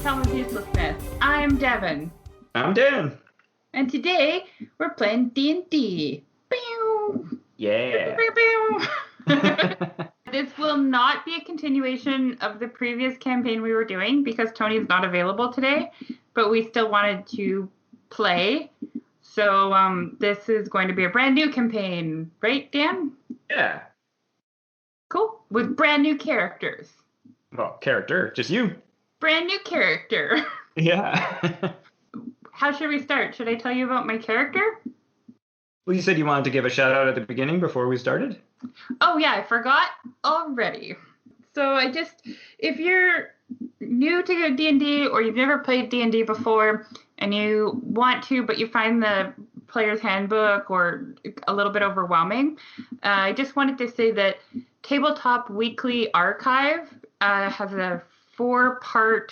Tome of Uselessness. I'm Devon. I'm Dan. And today we're playing D&D. Yeah. This will not be a continuation of the previous campaign we were doing because Tony's not available today, but we still wanted to play. So this is going to be a brand new campaign, right, Dan? Yeah. Cool. With brand new characters. Well, character, just you. Brand new character. Yeah. How should we start? Should I tell you about my character? Well, you said you wanted to give a shout out at the beginning before we started? Oh yeah, I forgot already. So if you're new to D&D or you've never played D&D before and you want to, but you find the player's handbook or a little bit overwhelming, I just wanted to say that Tabletop Weekly Archive has a 4-part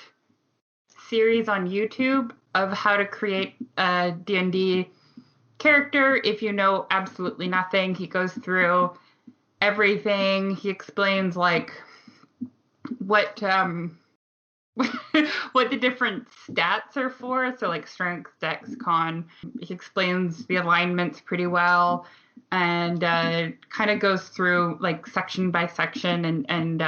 series on YouTube of how to create a D&D character if you know absolutely nothing. He goes through everything. He explains like what what the different stats are for, so like strength, dex, con. He explains the alignments pretty well and kind of goes through like section by section and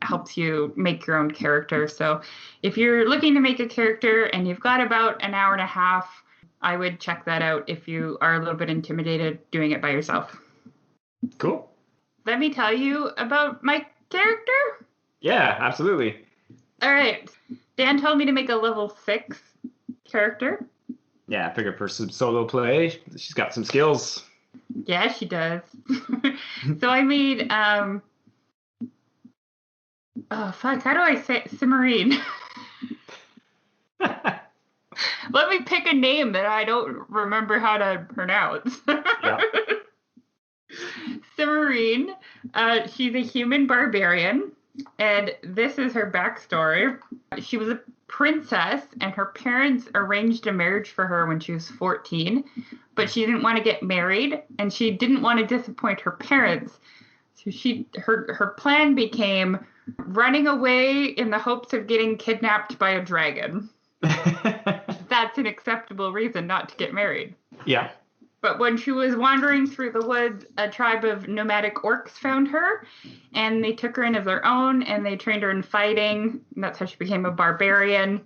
helps you make your own character. So if you're looking to make a character and you've got about an hour and a half, I would check that out if you are a little bit intimidated doing it by yourself. Cool. Let me tell you about my character. Yeah, absolutely. All right. Dan told me to make a level 6 character. Yeah, I figured for some solo play, she's got some skills. Yeah, she does. So I made, how do I say it? Cimarine. Let me pick a name that I don't remember how to pronounce. Yeah. Cimarine, she's a human barbarian, and this is her backstory. She was a princess, and her parents arranged a marriage for her when she was 14, but she didn't want to get married, and she didn't want to disappoint her parents. So her plan became running away in the hopes of getting kidnapped by a dragon. That's an acceptable reason not to get married. Yeah. But when she was wandering through the woods, a tribe of nomadic orcs found her, and they took her in as their own, and they trained her in fighting. And that's how she became a barbarian.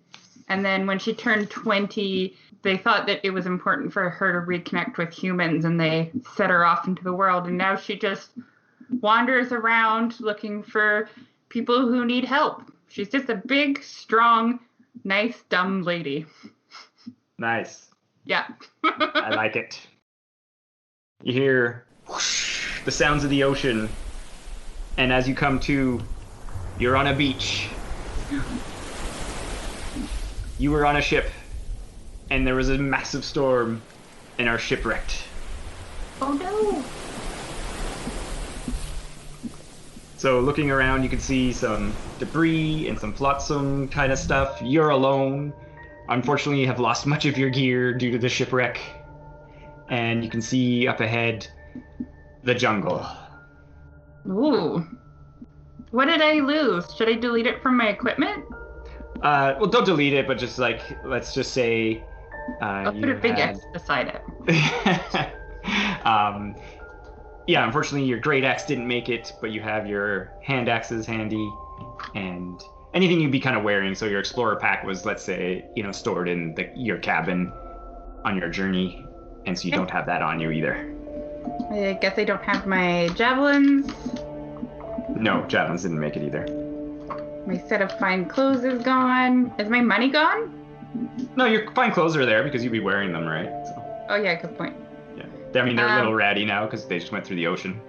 And then when she turned 20, they thought that it was important for her to reconnect with humans, and they set her off into the world. And now she just wanders around looking for people who need help. She's just a big, strong, nice, dumb lady. Nice. Yeah. I like it. You hear whoosh, the sounds of the ocean, and as you come to, you're on a beach. You were on a ship, and there was a massive storm, and are shipwrecked. Oh no! So looking around, you can see some debris and some flotsam kind of stuff. You're alone. Unfortunately, you have lost much of your gear due to the shipwreck. And you can see up ahead the jungle. Ooh. What did I lose? Should I delete it from my equipment? Well, don't delete it, but just like, let's just say I'll put a big X beside it. Yeah, unfortunately, your great axe didn't make it, but you have your hand axes handy and anything you'd be kind of wearing. So your explorer pack was, let's say, stored in your cabin on your journey. And so you don't have that on you either. I guess I don't have my javelins. No, javelins didn't make it either. My set of fine clothes is gone. Is my money gone? No, your fine clothes are there because you'd be wearing them, right? So, oh yeah, good point. yeah. I mean, they're a little ratty now because they just went through the ocean.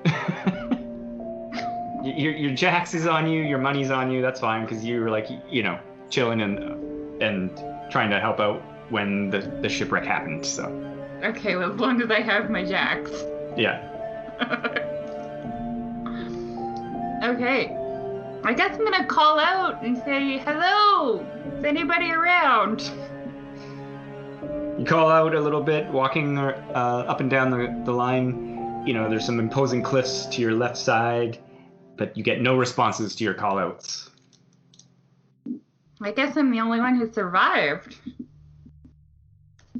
Your jacks is on you, your money's on you, that's fine because you were like, chilling and trying to help out when the shipwreck happened, so. Okay, well, as long as I have my jacks. Yeah. Okay. I guess I'm gonna call out and say, hello! Is anybody around? You call out a little bit, walking up and down the line. There's some imposing cliffs to your left side, but you get no responses to your call outs. I guess I'm the only one who survived.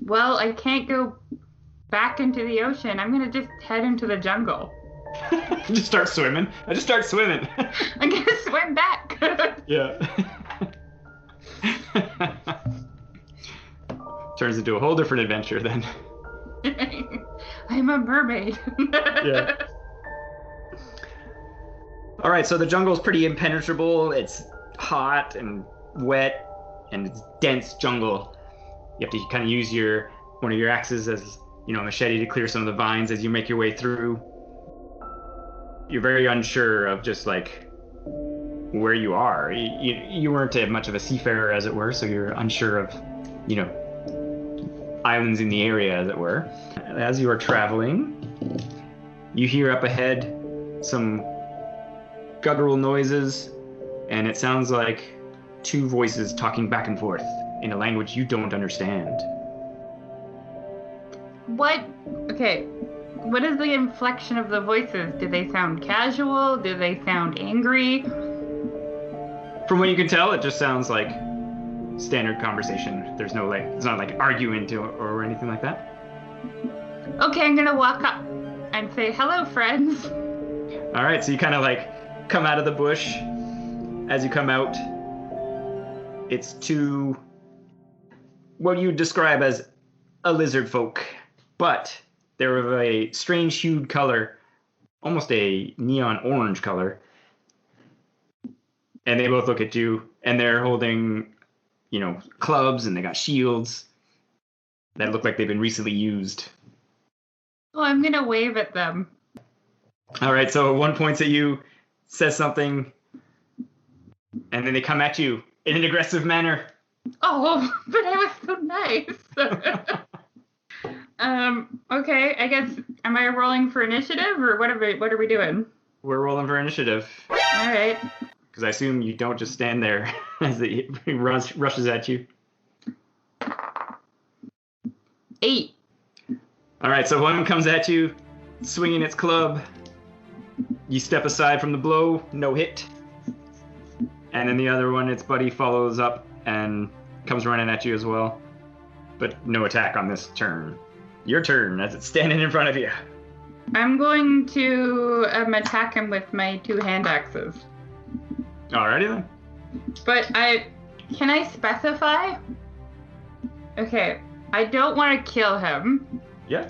Well, I can't go back into the ocean. I'm gonna just head into the jungle. Just start swimming. I just start swimming. I'm gonna swim back. Yeah. Turns into a whole different adventure then. I'm a mermaid. Yeah. All right, so the jungle's pretty impenetrable. It's hot and wet, and it's dense jungle. You have to kind of use one of your axes as, a machete to clear some of the vines as you make your way through. You're very unsure of just like where you are. You weren't much of a seafarer, as it were, so you're unsure of, islands in the area, as it were. As you are traveling, you hear up ahead some guttural noises, and it sounds like two voices talking back and forth in a language you don't understand. What is the inflection of the voices? Do they sound casual? Do they sound angry? From what you can tell, it just sounds like standard conversation. There's no it's not like arguing or anything like that. Okay, I'm gonna walk up and say, hello, friends. All right, so you kind of come out of the bush. As you come out, it's two, what you describe as a lizard folk, but they're of a strange hued color, almost a neon orange color. And they both look at you, and they're holding, clubs, and they got shields that look like they've been recently used. Oh, I'm gonna wave at them. All right, so one points at you, says something, and then they come at you in an aggressive manner. Oh, but I was so nice. Okay, I guess, am I rolling for initiative, or what are we doing? We're rolling for initiative. All right. Because I assume you don't just stand there as he rushes at you. 8. All right, so one comes at you, swinging its club. You step aside from the blow, no hit. And then the other one, its buddy, follows up and comes running at you as well. But no attack on this turn. Your turn, as it's standing in front of you. I'm going to attack him with my 2 hand axes. Alrighty then. But can I specify? Okay, I don't want to kill him. Yeah.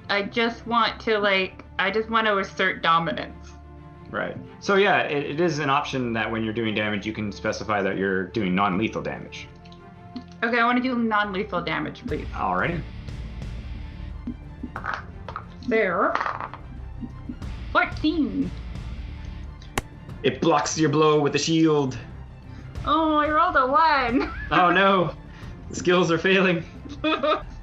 I just want to assert dominance. Right. So yeah, it is an option that when you're doing damage, you can specify that you're doing non-lethal damage. Okay, I want to do non-lethal damage, please. Alrighty. There. 14. It blocks your blow with the shield. Oh, I rolled a 1. Oh no. The skills are failing.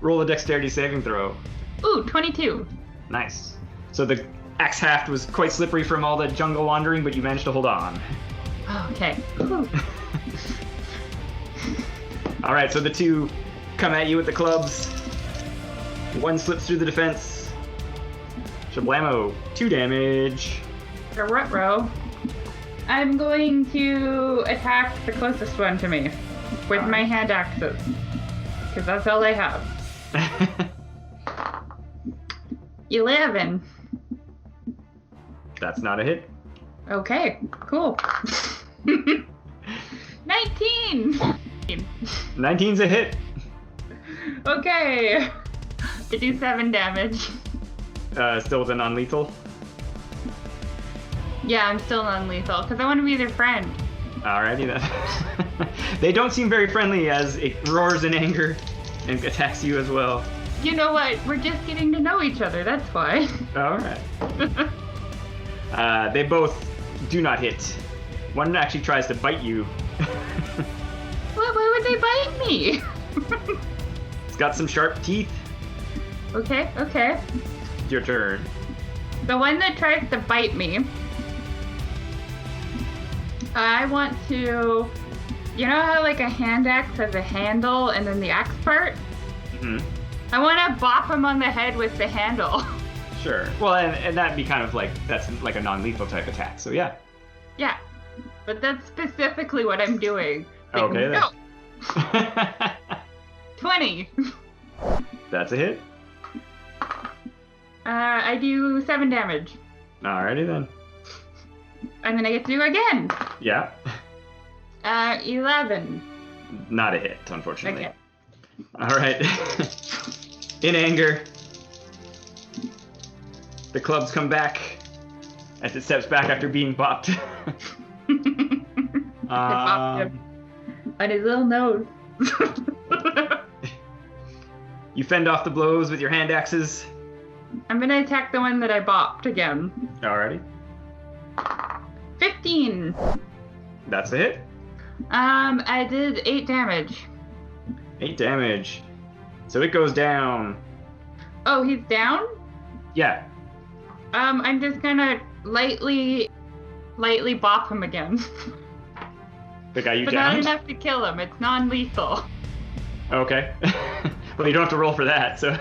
Roll a dexterity saving throw. Ooh, 22. Nice. So the axe haft was quite slippery from all the jungle wandering, but you managed to hold on. Okay. All right, so the two come at you with the clubs. One slips through the defense. Shablamo, 2 damage. A ruh-roh. I'm going to attack the closest one to me with my hand axes, because that's all I have. 11. That's not a hit. Okay, cool. 19. 19's a hit. Okay. I do 7 damage. Still with a non-lethal. Yeah, I'm still non-lethal, because I want to be their friend. Alrighty then. They don't seem very friendly as it roars in anger and attacks you as well. You know what? We're just getting to know each other, that's why. Alright. They both do not hit. One actually tries to bite you. Why would they bite me? It's got some sharp teeth. Okay. It's your turn. The one that tries to bite me, I want to... You know how like a hand axe has a handle and then the axe part? Mm-hmm. I want to bop him on the head with the handle. Sure. Well, and that'd be kind of like, that's like a non-lethal type attack, so yeah. Yeah, but that's specifically what I'm doing. Okay, then. No. 20. That's a hit. I do 7 damage. Alrighty then. And then I get to do again. Yeah. 11. Not a hit, unfortunately. Okay. Alright. In anger, the clubs come back as it steps back after being bopped. I bopped him on his little nose. You fend off the blows with your hand axes. I'm gonna attack the one that I bopped again. Alrighty. 15. That's a hit. I did 8 damage. 8 damage. So it goes down. Oh, he's down? Yeah. I'm just gonna lightly bop him again. The guy you but downed? not enough to kill him. It's non-lethal. Okay. Well, you don't have to roll for that, so...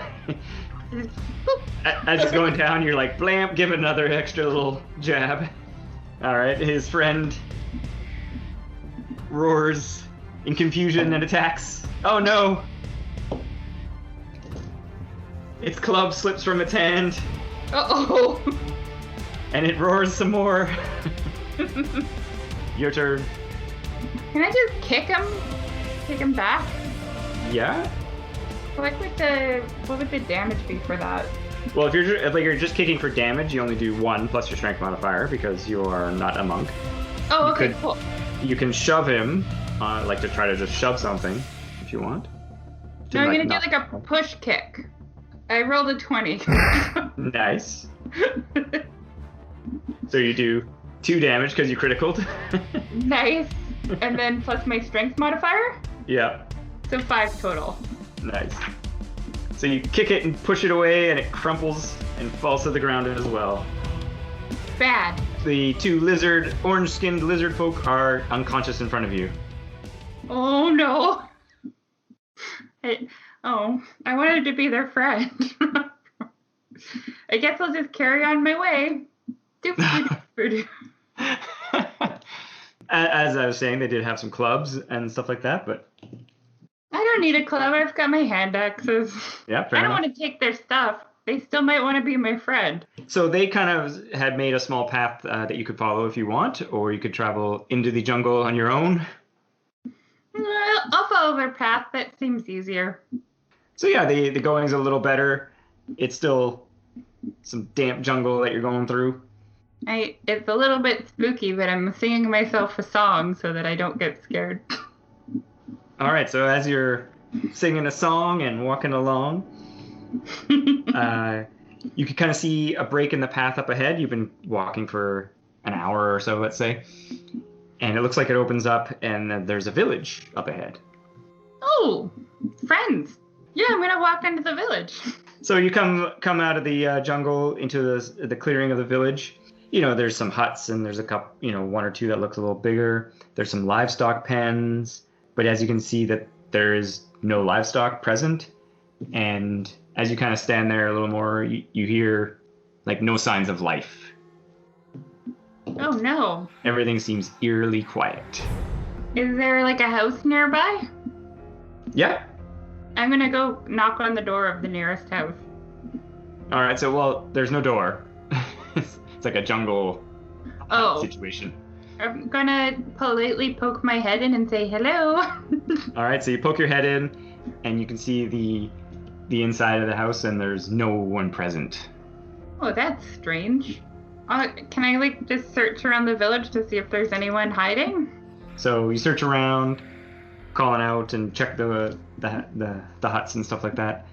As it's going down, you're like, blam, give it another extra little jab. Alright, his friend roars in confusion and attacks. Oh no! Its club slips from its hand. Uh-oh! And it roars some more. Your turn. Can I just kick him? Kick him back? Yeah? What would the damage be for that? Well, if you're just kicking for damage, you only do 1 plus your strength modifier because you are not a monk. Oh, okay, cool. You can shove him, like to try to just shove something, if you want. No, I'm gonna do like a push kick. I rolled a 20. Nice. So you do 2 damage because you criticaled. Nice. And then plus my strength modifier? Yeah. So 5 total. Nice. So you kick it and push it away, and it crumples and falls to the ground as well. Bad. The 2 orange-skinned lizard folk are unconscious in front of you. Oh no. I wanted to be their friend. I guess I'll just carry on my way. As I was saying, they did have some clubs and stuff like that, but... I don't need a club. I've got my hand axes. Yeah, fair I don't enough. want to take their stuff. They still might want to be my friend. So they kind of had made a small path that you could follow if you want, or you could travel into the jungle on your own. I'll follow their path. That seems easier. So yeah, the going's a little better. It's still some damp jungle that you're going through. It's a little bit spooky, but I'm singing myself a song so that I don't get scared. All right, so as you're singing a song and walking along, you can kind of see a break in the path up ahead. You've been walking for an hour or so, let's say, and it looks like it opens up and there's a village up ahead. Oh, friends. Yeah, I'm going to walk into the village. So you come out of the jungle into the clearing of the village. You know, there's some huts and there's a couple, 1 or 2 that looks a little bigger. There's some livestock pens. But as you can see that there is no livestock present, and as you kind of stand there a little more, you hear like no signs of life. Oh no. Everything seems eerily quiet. Is there like a house nearby? Yeah. I'm gonna go knock on the door of the nearest house. All right, so well, there's no door. It's like a jungle situation. I'm gonna politely poke my head in and say hello. All right, so you poke your head in, and you can see the inside of the house, and there's no one present. Oh, that's strange. Can I just search around the village to see if there's anyone hiding? So you search around, calling out, and check the huts and stuff like that.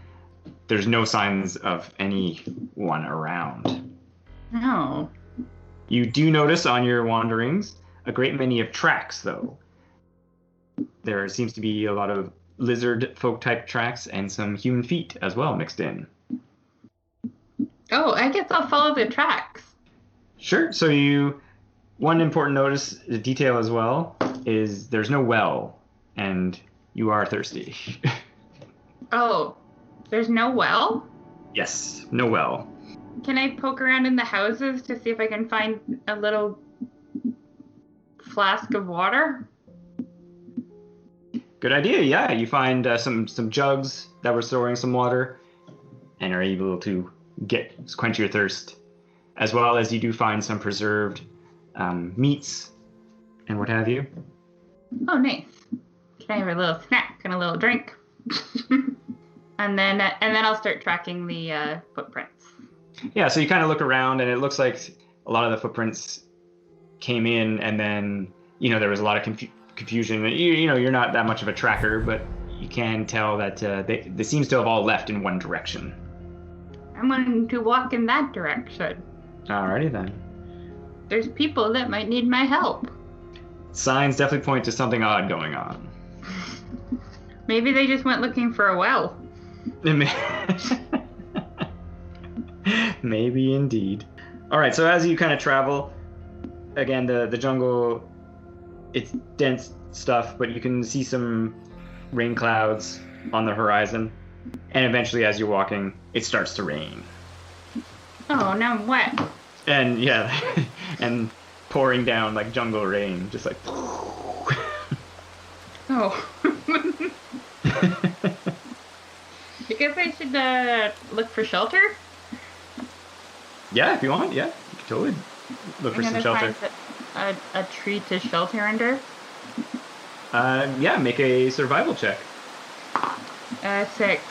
There's no signs of anyone around. No. You do notice on your wanderings a great many of tracks, though. There seems to be a lot of lizard folk type tracks and some human feet as well mixed in. Oh, I guess I'll follow the tracks. Sure. So one important detail as well is there's no well, and you are thirsty. Oh, there's no well? Yes, no well. Can I poke around in the houses to see if I can find a little flask of water? Good idea. Yeah, you find some jugs that were storing some water, and are able to quench your thirst, as well as you do find some preserved meats and what have you. Oh, nice. Can I have a little snack and a little drink? and then I'll start tracking the footprints. Yeah, so you kind of look around, and it looks like a lot of the footprints came in, and then there was a lot of confusion. You're not that much of a tracker, but you can tell that they seems to have all left in one direction. I'm going to walk in that direction. Alrighty then. There's people that might need my help. Signs definitely point to something odd going on. Maybe they just went looking for a well. Maybe indeed. Alright, so as you kind of travel, again, the jungle, it's dense stuff, but you can see some rain clouds on the horizon. And eventually, as you're walking, it starts to rain. Oh, now I'm wet. And yeah, and pouring down like jungle rain, just like. Oh. I guess I should look for shelter. Yeah, if you want, yeah, you can totally look for some shelter. Find a tree to shelter under. Yeah, make a survival check. 6.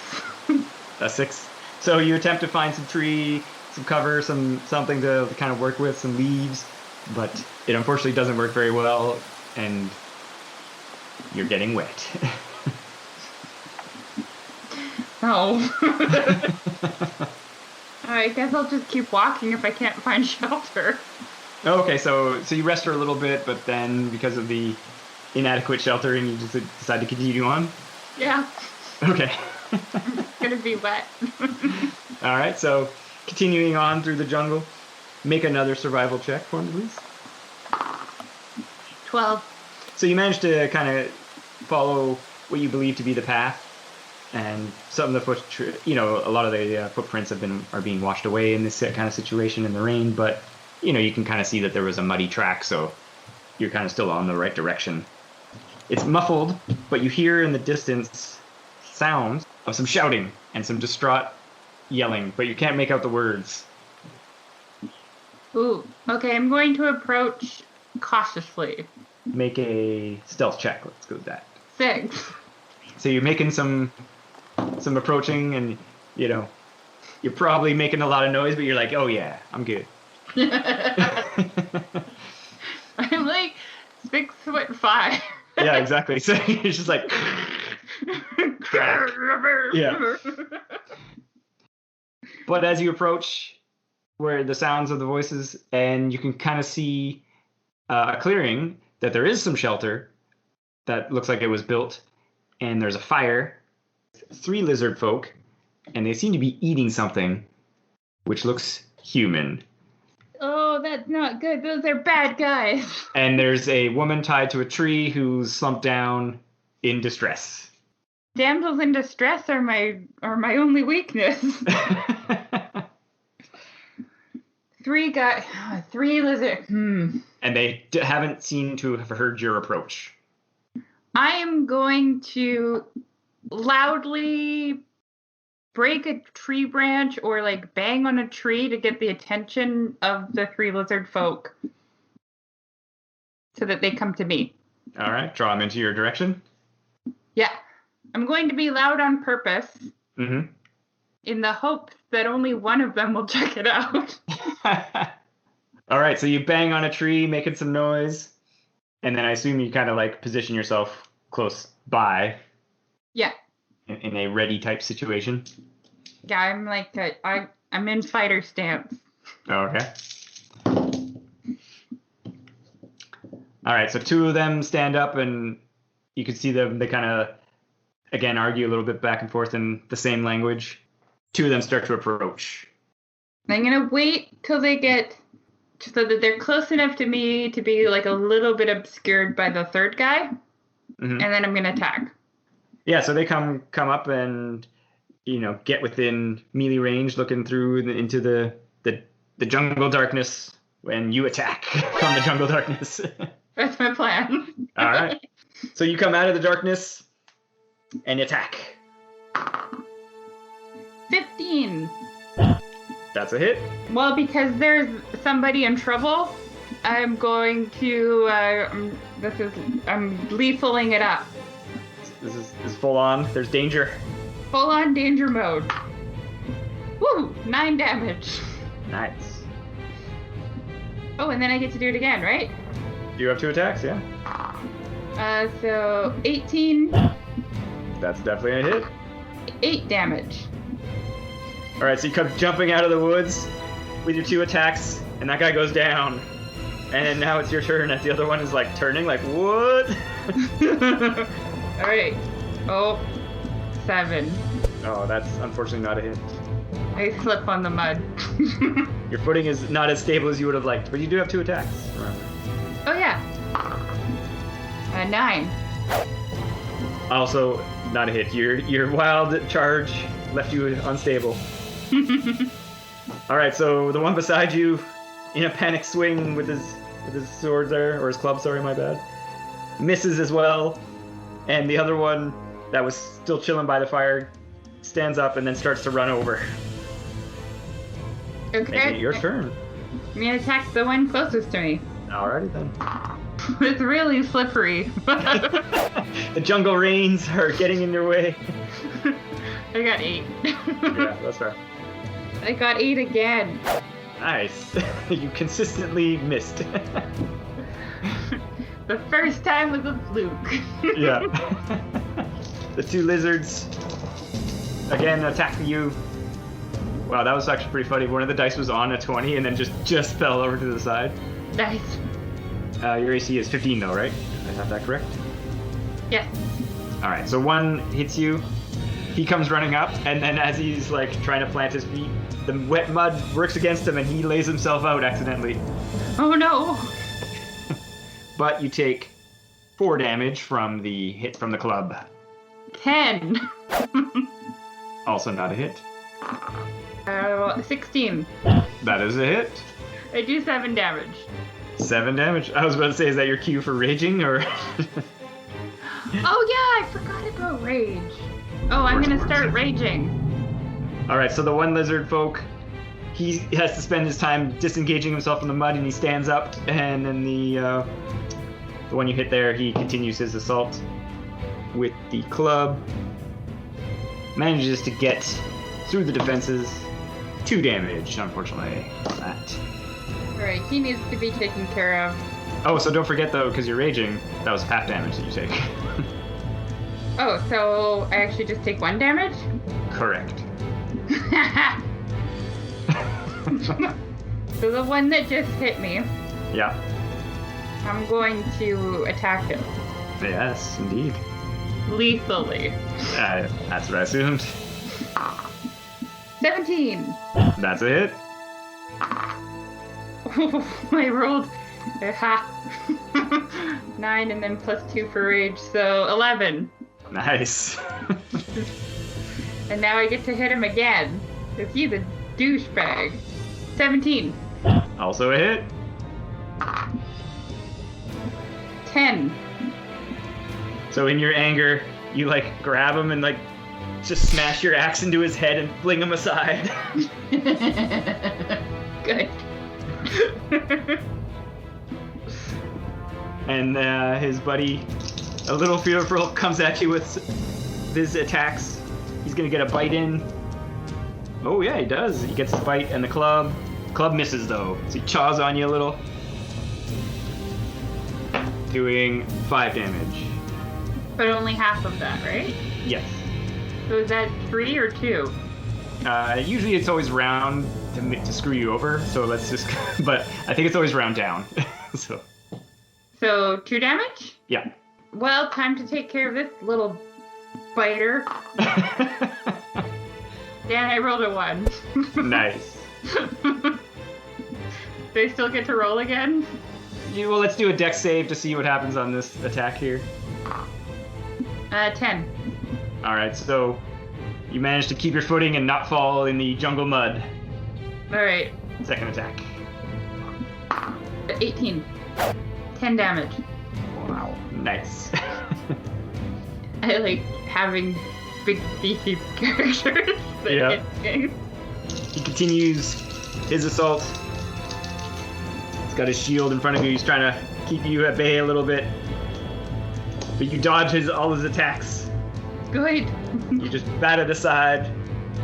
A 6. So you attempt to find some tree, some cover, something to kind of work with, some leaves, but it unfortunately doesn't work very well, and you're getting wet. Oh. I guess I'll just keep walking if I can't find shelter. Okay, so you rest for a little bit, but then because of the inadequate sheltering, you just decide to continue on? Yeah. Okay. I'm gonna be wet. Alright, so continuing on through the jungle, make another survival check for me, please. 12. So you managed to kind of follow what you believe to be the path, and some of the a lot of the footprints are being washed away in this kind of situation in the rain, but you can kind of see that there was a muddy track, so you're kind of still on the right direction. It's muffled, but you hear in the distance sounds of some shouting and some distraught yelling, but you can't make out the words. Ooh, okay, I'm going to approach cautiously. Make a stealth check. Let's go with that. 6. So you're making some approaching, and you're probably making a lot of noise, but you're like, oh yeah, I'm good. I'm like 6'5". Yeah, exactly. So it's just like yeah. But as you approach where the sounds of the voices, and you can kind of see a clearing, that there is some shelter that looks like it was built, and there's a fire, 3 lizard folk, and they seem to be eating something which looks human. Oh, that's not good. Those are bad guys. And there's a woman tied to a tree who's slumped down in distress. Damsels in distress are my only weakness. 3 lizard. And they haven't seemed to have heard your approach. I am going to loudly break a tree branch or like bang on a tree to get the attention of the 3 lizard folk so that they come to me. All right, draw them into your direction. Yeah. I'm going to be loud on purpose in the hope that only one of them will check it out. All right, so you bang on a tree, making some noise, and then I assume you kind of like position yourself close by. Yeah. In a ready type situation. Yeah, I'm like I'm in fighter stance. Okay. All right, so 2 of them stand up, and you can see them. They kind of again argue a little bit back and forth in the same language. 2 of them start to approach. I'm gonna wait till they get so that they're close enough to me to be like a little bit obscured by the 3rd guy, and then I'm gonna attack. Yeah, so they come up and get within melee range, looking through into the jungle darkness when you attack from the jungle darkness. That's my plan. All right. So you come out of the darkness, And attack. 15. That's a hit. Well, because there's somebody in trouble, I'm going to, I'm lethaling it up. This is full on. There's danger. Full on danger mode. Woo! 9 damage. Nice. Oh, and then I get to do it again, right? You have 2 attacks, yeah. So 18. That's definitely a hit. 8 damage. Alright, so you come jumping out of the woods with your 2 attacks, and that guy goes down. And now it's your turn as the other one is like turning, like, what? Alright. Oh, 7. Oh, that's unfortunately not a hit. I slip on the mud. Your footing is not as stable as you would have liked, but you do have 2 attacks, remember. Oh, yeah. 9. Also, not a hit. Your wild charge left you unstable. Alright, so the one beside you, in a panic swing with his sword there, or his club, sorry, my bad, misses as well. And the other one that was still chilling by the fire stands up and then starts to run over. Okay. Making it your turn. I'm gonna attack the one closest to me. Alrighty then. It's really slippery. The jungle rains are getting in your way. I got 8. Yeah, that's right. I got 8 again. Nice. You consistently missed. The first time was a fluke. Yeah. The 2 lizards again attack you. Wow, that was actually pretty funny. One of the dice was on a 20 and then just fell over to the side. Nice. Your AC is 15 though, right? I have that correct? Yes. Alright, so one hits you. He comes running up, and then as he's like trying to plant his feet, the wet mud works against him and he lays himself out accidentally. Oh no. But you take 4 damage from the hit from the club. 10. Also not a hit. 16. That is a hit. I do 7 damage. 7 damage. I was about to say, is that your cue for raging, or? Oh yeah, I forgot about rage. Oh, I'm gonna start raging. Alright, so the one lizard folk, he has to spend his time disengaging himself from the mud, and he stands up, and then the one you hit there, he continues his assault with the club. Manages to get through the defenses. 2 damage, unfortunately, on that. Alright, he needs to be taken care of. Oh, so don't forget though, because you're raging, that was half damage that you take. Oh, so I actually just take 1 damage? Correct. So the one that just hit me, Yeah. I'm going to attack him. Yes, indeed. Lethally. That's what I assumed. 17. That's a hit. I rolled 9 and then plus 2 for rage, so 11. Nice. And now I get to hit him again. Because he's a douchebag. 17. Also a hit. 10. So in your anger, you like grab him and like just smash your axe into his head and fling him aside. Good. And his buddy, a little fearful, comes at you with his attacks. He's gonna get a bite in. Oh yeah, he does. He gets the bite and the club. Club misses though, so he chaws on you a little. Doing 5 damage. But only half of that, right? Yes. So is that 3 or 2? Usually it's always round to screw you over, so let's just... But I think it's always round down, so... So 2 damage? Yeah. Well, time to take care of this little biter. Dan, I rolled a 1. Nice. Do I still get to roll again? Yeah, well, let's do a dex save to see what happens on this attack here. 10. Alright, so you managed to keep your footing and not fall in the jungle mud. Alright. Second attack. 18. 10 damage. Wow. Nice. I having big beefy characters. Yeah. He continues his assault. He's got his shield in front of you. He's trying to keep you at bay a little bit. But you dodge all his attacks. Good. You just bat it aside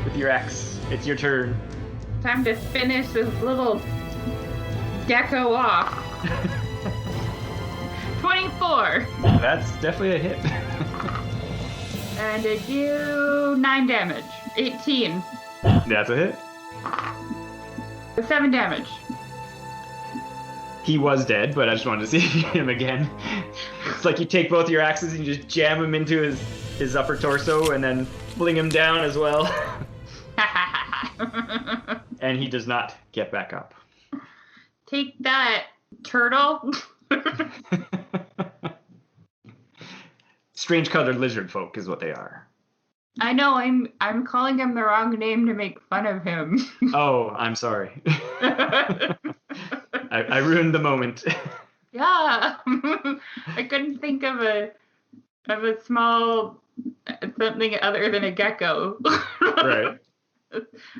with your axe. It's your turn. Time to finish this little gecko off. 24. That's definitely a hit. And I do 9 damage. 18. That's a hit. 7 damage. He was dead, but I just wanted to see him again. It's like you take both your axes and you just jam him into his upper torso and then fling him down as well. And he does not get back up. Take that, turtle. Strange colored lizard folk is what they are. I know, I'm calling him the wrong name to make fun of him. Oh, I'm sorry. I ruined the moment. Yeah. I couldn't think of a small something other than a gecko. Right.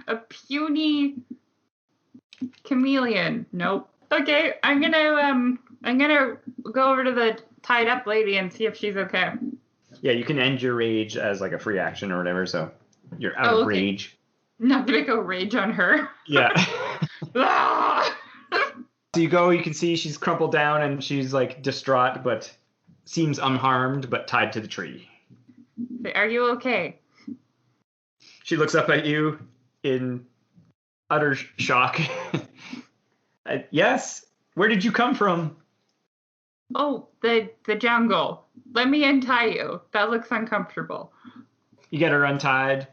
A puny chameleon. Nope. Okay, I'm gonna go over to the tied up lady and see if she's okay. Yeah, you can end your rage as like a free action or whatever, so you're out of rage. Not gonna go rage on her. Yeah. So you can see she's crumpled down and she's like distraught, but seems unharmed, but tied to the tree. Are you okay? She looks up at you in utter shock. Yes? Where did you come from? Oh, the jungle. Let me untie you. That looks uncomfortable. You get her untied.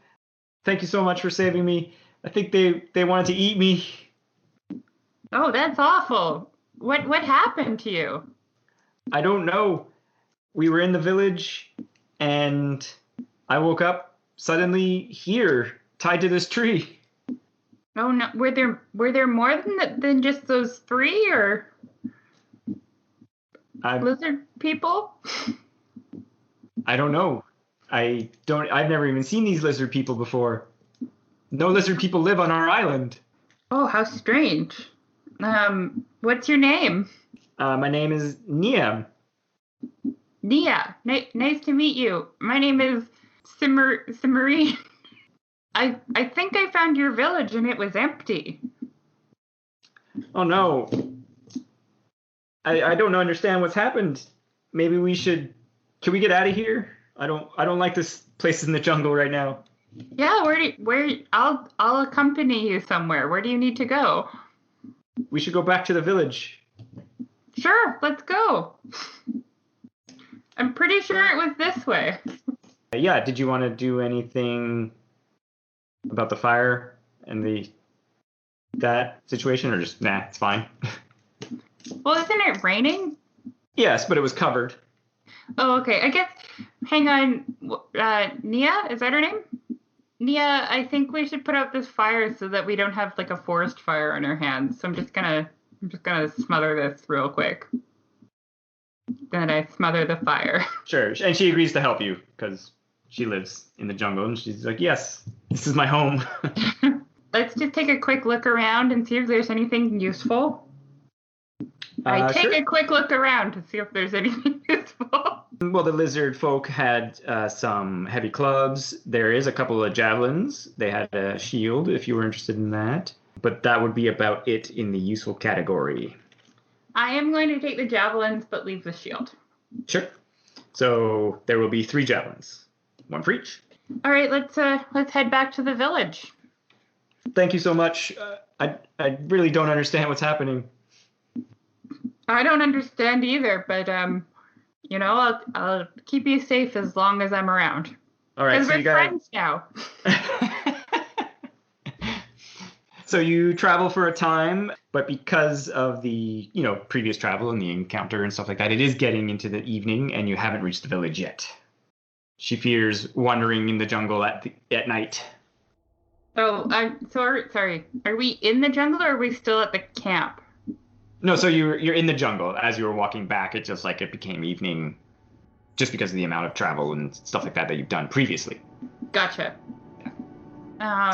Thank you so much for saving me. I think they wanted to eat me. Oh, that's awful. What happened to you? I don't know. We were in the village, and I woke up suddenly here, tied to this tree. Oh no! Were there more than just those 3, or lizard people? I don't know. I've never even seen these lizard people before. No lizard people live on our island. Oh, how strange. What's your name? My name is Nia. Nia. Nice to meet you. My name is Simmerine. I think I found your village and it was empty. Oh no. I don't understand what's happened. Maybe can we get out of here? I don't like this place in the jungle right now. Yeah, I'll accompany you somewhere. Where do you need to go? We should go back to the village. Sure, let's go. I'm pretty sure it was this way. Yeah, did you want to do anything about the fire and that situation, or just nah, it's fine? Well, isn't it raining? Yes, but it was covered. Oh, okay. I guess. Hang on. Nia, is that her name? Nia, I think we should put out this fire so that we don't have like a forest fire on our hands. So I'm just gonna smother this real quick. Then I smother the fire. Sure, and she agrees to help you because she lives in the jungle, and she's like, "Yes, this is my home." Let's just take a quick look around and see if there's anything useful. I take a quick look around to see if there's anything useful. Well, the lizard folk had some heavy clubs. There is a couple of javelins. They had a shield if you were interested in that. But that would be about it in the useful category. I am going to take the javelins, but leave the shield. Sure. So there will be 3 javelins. 1 for each. All right, let's head back to the village. Thank you so much. I really don't understand what's happening. I don't understand either, but I'll keep you safe as long as I'm around. All right, because we're friends now. So you travel for a time, but because of the previous travel and the encounter and stuff like that, it is getting into the evening, and you haven't reached the village yet. She fears wandering in the jungle at night. Oh, I'm sorry. Are we in the jungle, or are we still at the camp? No, so you're in the jungle. As you were walking back, it became evening just because of the amount of travel and stuff like that you've done previously. Gotcha.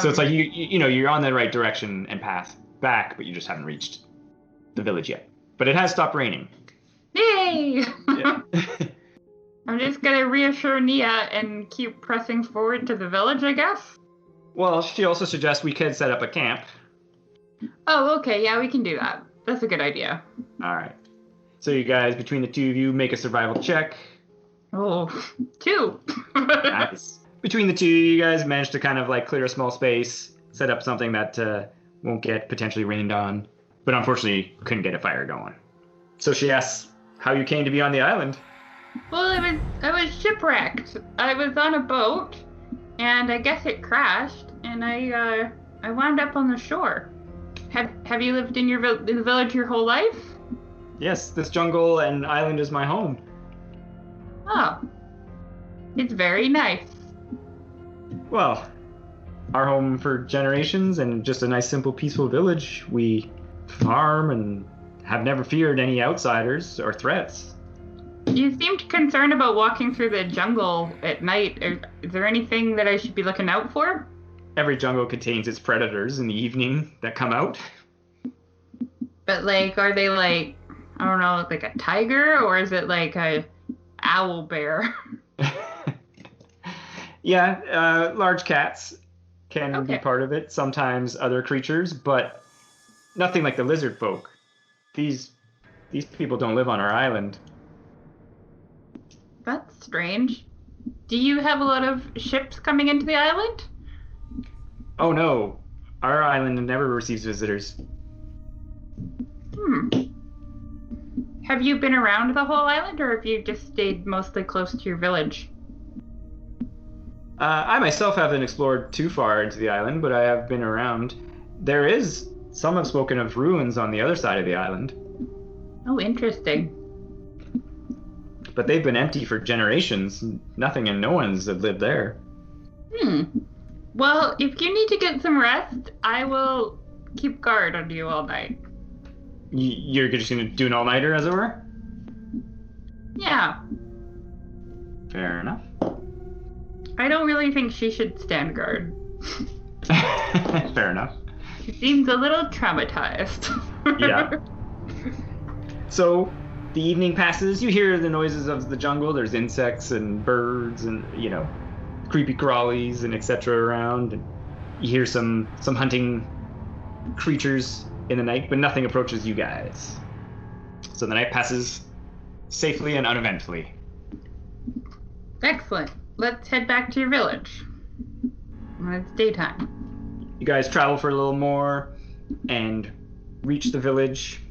So it's like you're on the right direction and path back, but you just haven't reached the village yet. But it has stopped raining. Yay! Yeah. I'm just gonna reassure Nia and keep pressing forward to the village, I guess. Well, she also suggests we could set up a camp. Oh, okay, yeah, we can do that. That's a good idea. All right. So you guys, between the two of you, make a survival check. Oh, 2. Nice. Between the two, you guys managed to kind of like clear a small space, set up something that won't get potentially rained on, but unfortunately couldn't get a fire going. So she asks how you came to be on the island. Well, I was shipwrecked. I was on a boat, and I guess it crashed, and I wound up on the shore. Have you lived in the village your whole life? Yes, this jungle and island is my home. Oh, it's very nice. Well, our home for generations and just a nice, simple, peaceful village. We farm and have never feared any outsiders or threats. You seemed concerned about walking through the jungle at night. Is there anything that I should be looking out for? Every jungle contains its predators in the evening that come out. But, like, are they, like, I don't know, like a tiger? Or is it, like, a owl bear? Yeah, large cats can be Okay. part of it. Sometimes other creatures, but nothing like the lizard folk. These people don't live on our island. That's strange. Do you have a lot of ships coming into the island? Oh no, our island never receives visitors. Have you been around the whole island, or have you just stayed mostly close to your village? I myself haven't explored too far into the island, but I have been around. Some have spoken of ruins on the other side of the island. Oh, interesting. But they've been empty for generations. Nothing and no one's have lived there. Well, if you need to get some rest, I will keep guard on you all night. You're just going to do an all-nighter, as it were? Yeah. Fair enough. I don't really think she should stand guard. Fair enough. She seems a little traumatized. Yeah. So, the evening passes. You hear the noises of the jungle. There's insects and birds and, creepy crawlies and etc. around. And you hear some hunting creatures in the night, but nothing approaches you guys. So the night passes safely and uneventfully. Excellent. Let's head back to your village. When it's daytime. You guys travel for a little more and reach the village.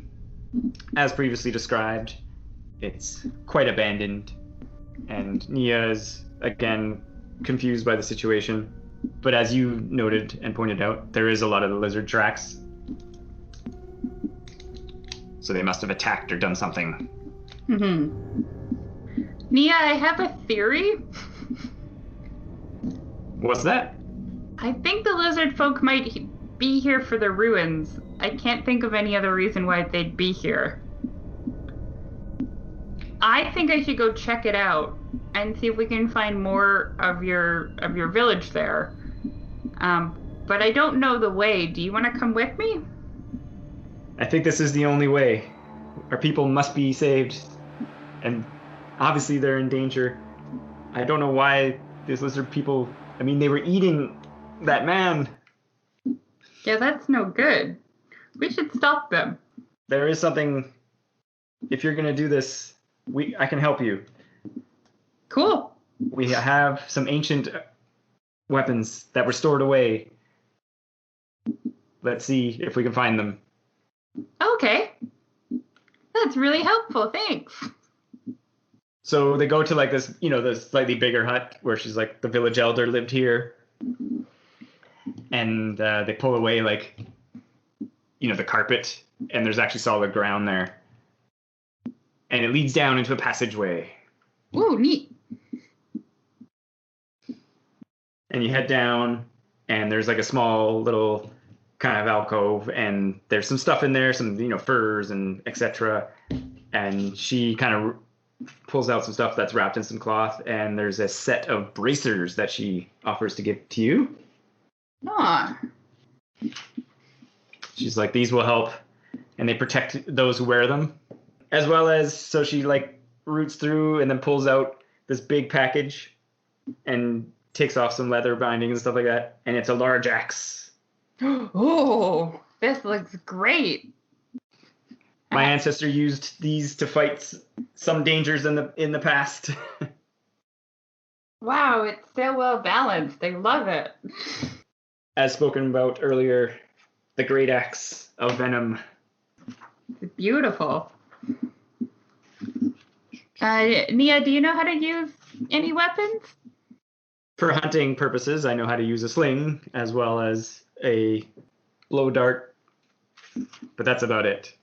As previously described, it's quite abandoned, and Nia is, again, confused by the situation. But as you noted and pointed out, there is a lot of the lizard tracks. So they must have attacked or done something. Nia, I have a theory. What's that? I think the lizard folk might be here for the ruins. I can't think of any other reason why they'd be here. I think I should go check it out and see if we can find more of your village there. But I don't know the way. Do you want to come with me? I think this is the only way. Our people must be saved. And obviously they're in danger. I don't know why these lizard people... I mean, they were eating that man. Yeah, that's no good. We should stop them. There is something... If you're going to do this, I can help you. Cool. We have some ancient weapons that were stored away. Let's see if we can find them. Okay. That's really helpful, thanks. So they go to like this, the slightly bigger hut where she's like, the village elder lived here. And they pull away like, the carpet, and there's actually solid ground there. And it leads down into a passageway. Ooh, neat. And you head down, and there's like a small little kind of alcove, and there's some stuff in there, some, furs and etc. And she kind of pulls out some stuff that's wrapped in some cloth, and there's a set of bracers that she offers to give to you. Ah. She's like, these will help, and they protect those who wear them. As well as, so she like roots through and then pulls out this big package and takes off some leather bindings and stuff like that, and it's a large axe. Oh, this looks great. My ancestor used these to fight some dangers in the past. Wow, it's so well balanced. I love it. As spoken about earlier, the great axe of venom. It's beautiful. Nia, do you know how to use any weapons? For hunting purposes, I know how to use a sling as well as a blow dart, but that's about it.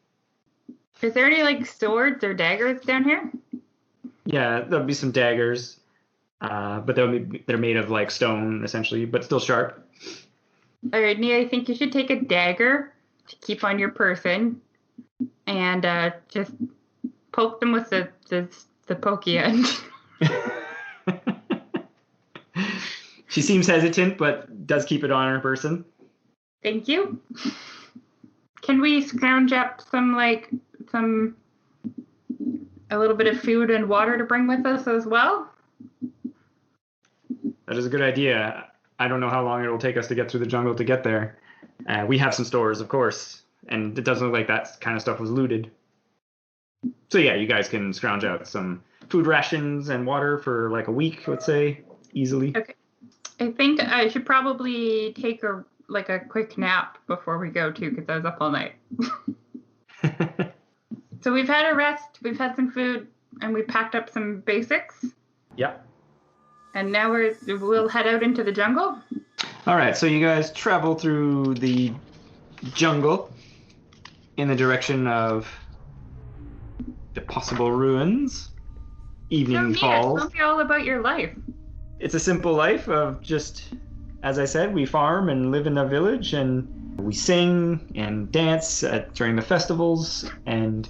Is there any like swords or daggers down here? Yeah, there'll be some daggers, but they're made of like stone essentially, but still sharp. All right, Nia, I think you should take a dagger to keep on your person and just poke them with the pokey end. She seems hesitant, but does keep it on her person. Thank you. Can we scrounge up a little bit of food and water to bring with us as well? That is a good idea. I don't know how long it will take us to get through the jungle to get there. We have some stores, of course, and it doesn't look like that kind of stuff was looted. So yeah, you guys can scrounge out some food rations and water for like a week, let's say, easily. Okay. I think I should probably take a quick nap before we go too, because I was up all night. So we've had a rest, we've had some food, and we packed up some basics. Yep. And now we'll head out into the jungle. All right, so you guys travel through the jungle in the direction of the possible ruins. Evening falls. Tell me all about your life. It's a simple life of just, as I said, we farm and live in a village, and we sing and dance during the festivals, and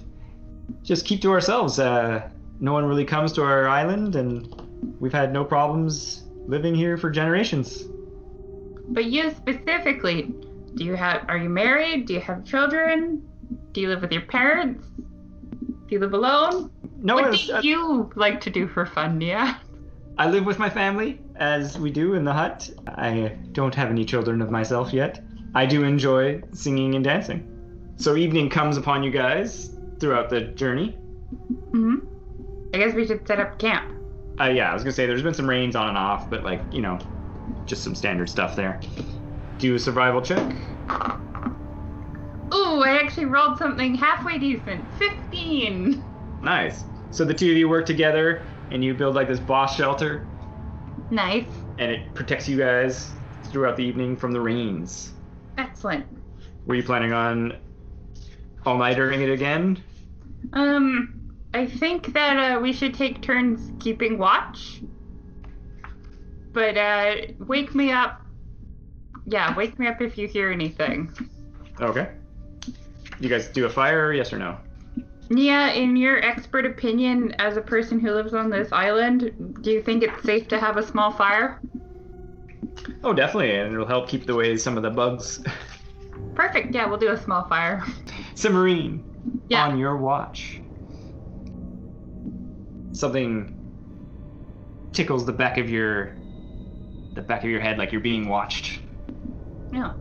just keep to ourselves. No one really comes to our island, and we've had no problems living here for generations. But you specifically, are you married? Do you have children? Do you live with your parents? Do you live alone? No. What do you like to do for fun, Nia? I live with my family, as we do in the hut. I don't have any children of myself yet. I do enjoy singing and dancing. So evening comes upon you guys throughout the journey. Mm-hmm. I guess we should set up camp. Yeah, I was gonna say there's been some rains on and off, but like, just some standard stuff there. Do a survival check. Ooh, I actually rolled something halfway decent. 15! Nice. So the two of you work together, and you build like this boss shelter. Nice. And it protects you guys throughout the evening from the rains. Excellent. Were you planning on all-nightering it again? I think that we should take turns keeping watch. But wake me up. Yeah, wake me up if you hear anything. Okay. You guys do a fire, yes or no? Nia, in your expert opinion, as a person who lives on this island, do you think it's safe to have a small fire? Oh, definitely, and it'll help keep away some of the bugs. Perfect, yeah, we'll do a small fire. Cimarine, on your watch. Something tickles the back of your head like you're being watched. Yeah.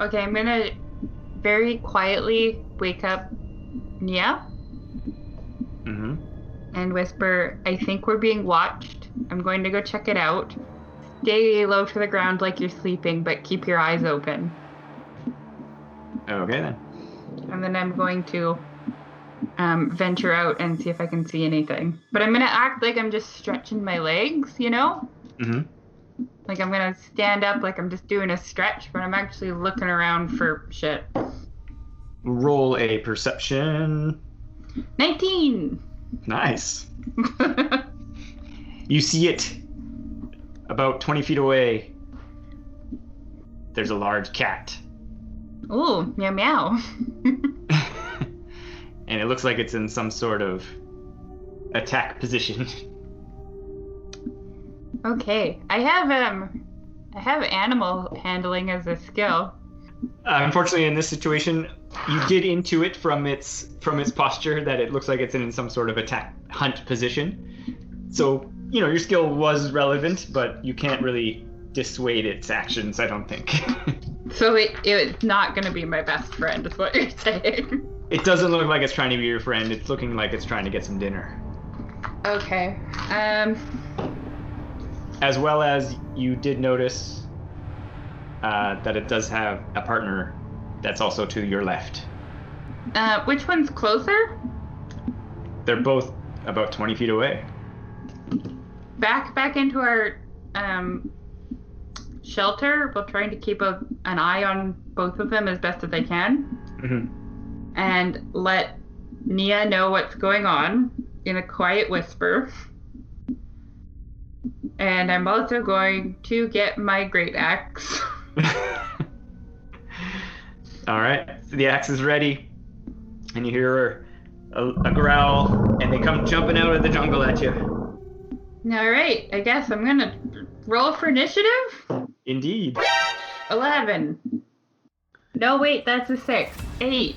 Okay, I'm gonna very quietly wake up Nia. Mm-hmm. And whisper, I think we're being watched. I'm going to go check it out. Stay low to the ground like you're sleeping, but keep your eyes open. Okay, then. And then I'm going to venture out and see if I can see anything. But I'm going to act like I'm just stretching my legs, Mm-hmm. Like I'm going to stand up like I'm just doing a stretch, but I'm actually looking around for shit. Roll a perception. 19! Nice. You see it about 20 feet away. There's a large cat. Ooh, meow meow. and it looks like it's in some sort of attack position. Okay, I have animal handling as a skill. Unfortunately, in this situation, you did intuit from its posture that it looks like it's in some sort of attack hunt position. So, your skill was relevant, but you can't really dissuade its actions, I don't think. So it's not going to be my best friend, is what you're saying. It doesn't look like it's trying to be your friend. It's looking like it's trying to get some dinner. Okay. As well as you did notice that it does have a partner that's also to your left. Which one's closer? They're both about 20 feet away. Back into our shelter. We're trying to keep an eye on both of them as best as I can. Mm-hmm. And let Nia know what's going on in a quiet whisper. And I'm also going to get my great axe. All right, so the axe is ready, and you hear a growl, and they come jumping out of the jungle at you. All right, I guess I'm gonna roll for initiative. Indeed. 11. No, wait, that's a 6. 8.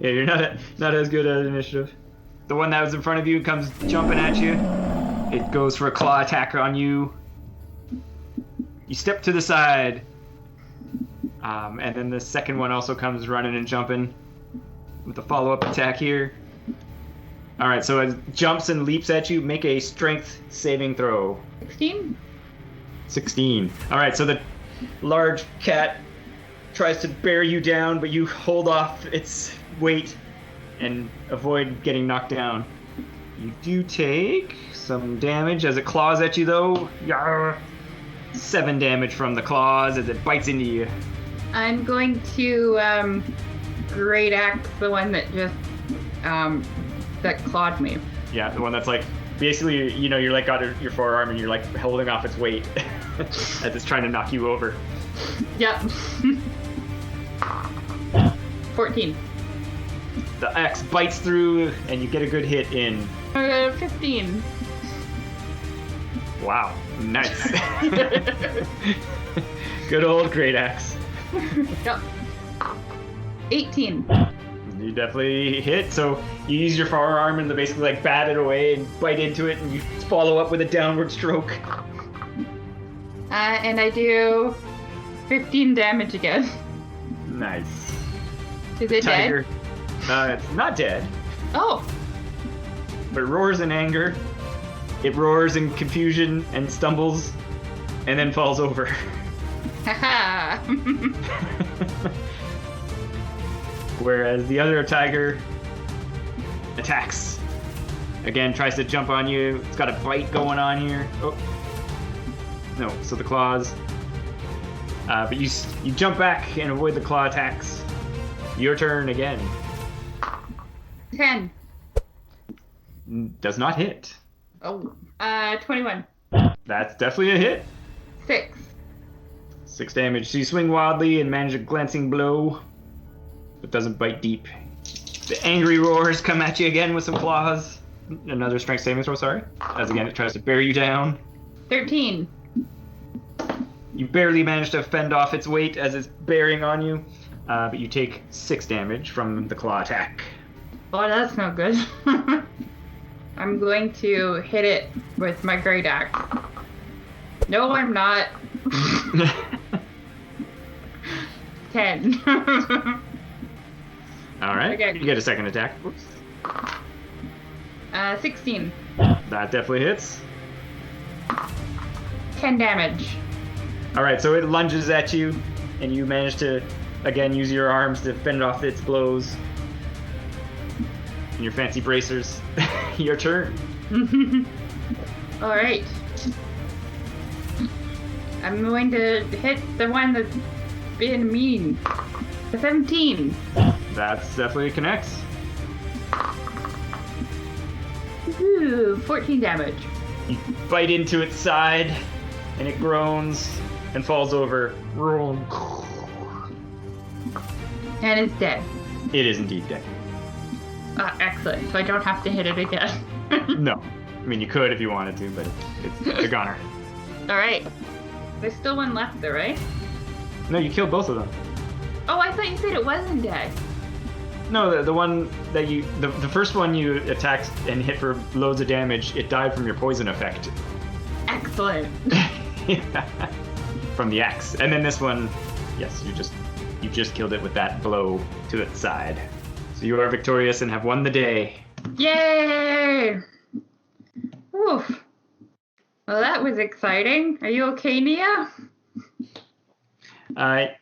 Yeah, you're not as good at initiative. The one that was in front of you comes jumping at you. It goes for a claw attack on you. You step to the side. And then the second one also comes running and jumping with a follow-up attack here. All right, so it jumps and leaps at you. Make a strength saving throw. 16? 16. All right, so the large cat tries to bear you down, but you hold off its weight and avoid getting knocked down. You do take some damage as it claws at you, though. Yarr. 7 damage from the claws as it bites into you. I'm going to great axe the one that just that clawed me. Yeah, the one that's like basically, you're like got your forearm and you're like holding off its weight as it's trying to knock you over. Yep. 14. The axe bites through and you get a good hit in. 15. Wow, nice. Good old great axe. Yep. 18. You definitely hit, so you use your forearm and basically like bat it away and bite into it, and you follow up with a downward stroke. And I do 15 damage again. Nice. Is it Tiger. dead? It's not dead, Oh. but it roars in anger. It roars in confusion and stumbles, and then falls over. Haha. Whereas the other tiger attacks. Again, tries to jump on you. It's got a bite going on here. Oh. No, so the claws. But you jump back and avoid the claw attacks. Your turn again. 10. Does not hit. Oh. 21. That's definitely a hit. 6. 6 damage. So you swing wildly and manage a glancing blow, but doesn't bite deep. The angry roars come at you again with some claws. Another strength saving throw, sorry. As again, it tries to bear you down. 13. You barely manage to fend off its weight as it's bearing on you, but you take 6 damage from the claw attack. Oh, that's no good. I'm going to hit it with my great axe. No, I'm not. 10. All right, Okay. you get a second attack. Whoops. 16. That definitely hits. 10 damage. All right, so it lunges at you, and you manage to, again, use your arms to fend off its blows. And your fancy bracers. Your turn. All right. I'm going to hit the one that's being mean. 17. That's definitely connects. Ooh, 14 damage. You bite into its side, and it groans and falls over. And it's dead. It is indeed dead. Excellent. So I don't have to hit it again. No. I mean, you could if you wanted to, but it's a goner. All right. There's still one left there, right? No, you killed both of them. Oh, I thought you said it wasn't dead. No, the one that the first one you attacked and hit for loads of damage, it died from your poison effect. Excellent. From the axe. And then this one, yes, you just killed it with that blow to its side. So you are victorious and have won the day. Yay! Woof. Well, that was exciting. Are you okay, Nia?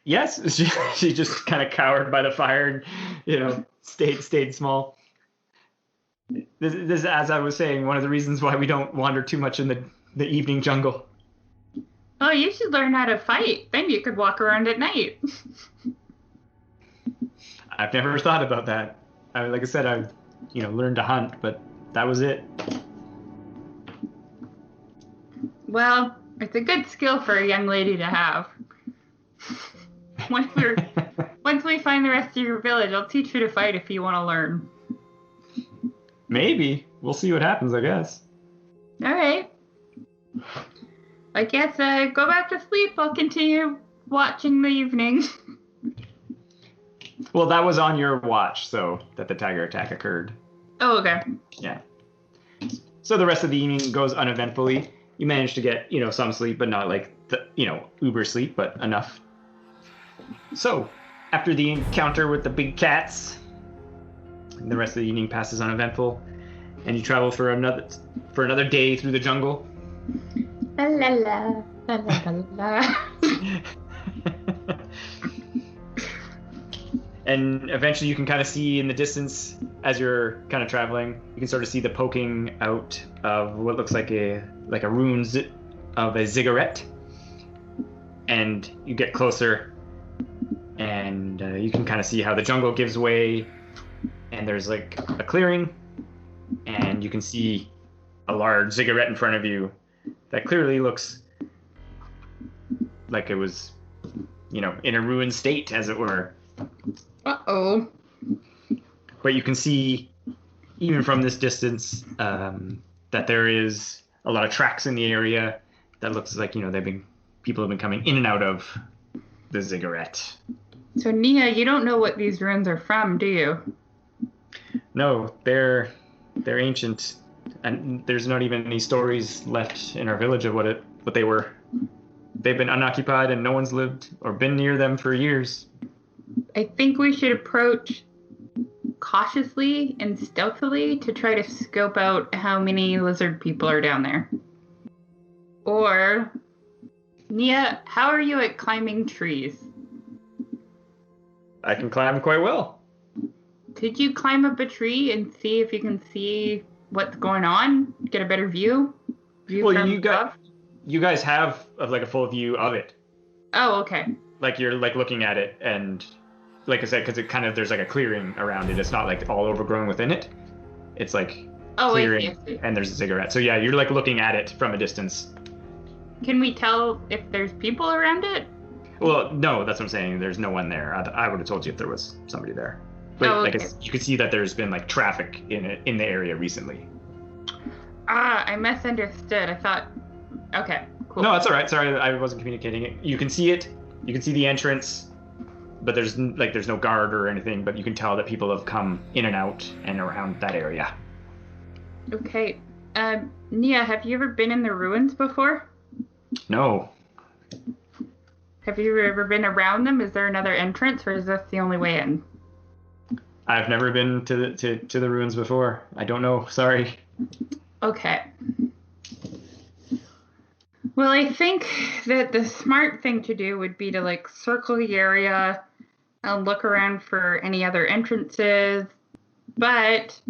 Yes. She just kind of cowered by the fire and, stayed small. This is, as I was saying, one of the reasons why we don't wander too much in the evening jungle. Oh, you should learn how to fight. Then you could walk around at night. I've never thought about that. Like I said, I've learned to hunt, but that was it. Well, it's a good skill for a young lady to have. Once we find the rest of your village, I'll teach you to fight if you want to learn. Maybe. We'll see what happens, I guess. All right. I guess go back to sleep. I'll continue watching the evening. Well, that was on your watch, so that the tiger attack occurred. Oh, okay. Yeah. So the rest of the evening goes uneventfully. You manage to get, some sleep, but not like uber sleep, but enough. So, after the encounter with the big cats, the rest of the evening passes uneventful, and you travel for another day through the jungle. La la la la la la. And eventually you can kind of see in the distance as you're kind of traveling, you can sort of see the poking out of what looks like a ruins of a ziggurat. And you get closer, and you can kind of see how the jungle gives way, and there's like a clearing, and you can see a large ziggurat in front of you that clearly looks like it was, in a ruined state, as it were. Uh-oh. But you can see, even from this distance, that there is a lot of tracks in the area that looks like, people have been coming in and out of the ziggurat. So, Nia, you don't know what these ruins are from, do you? No, they're ancient, and there's not even any stories left in our village of what they were. They've been unoccupied, and no one's lived or been near them for years. I think we should approach cautiously and stealthily to try to scope out how many lizard people are down there. Or, Nia, how are you at climbing trees? I can climb quite well. Could you climb up a tree and see if you can see what's going on? Get a better view? Well, you guys have a full view of it. Oh, okay. Like you're looking at it, and like I said, because it kind of there's a clearing around it. It's not all overgrown within it. It's clearing, I see. And there's a ziggurat. So yeah, you're looking at it from a distance. Can we tell if there's people around it? Well, no, that's what I'm saying. There's no one there. I would have told you if there was somebody there. But okay. You could see that there's been traffic in the area recently. I misunderstood. I thought. Okay, cool. No, that's all right. Sorry, I wasn't communicating it. You can see it. You can see the entrance, but there's no guard or anything. But you can tell that people have come in and out and around that area. Okay, Nia, have you ever been in the ruins before? No. Have you ever been around them? Is there another entrance, or is this the only way in? I've never been to the ruins before. I don't know. Sorry. Okay. Well, I think that the smart thing to do would be to circle the area and look around for any other entrances. But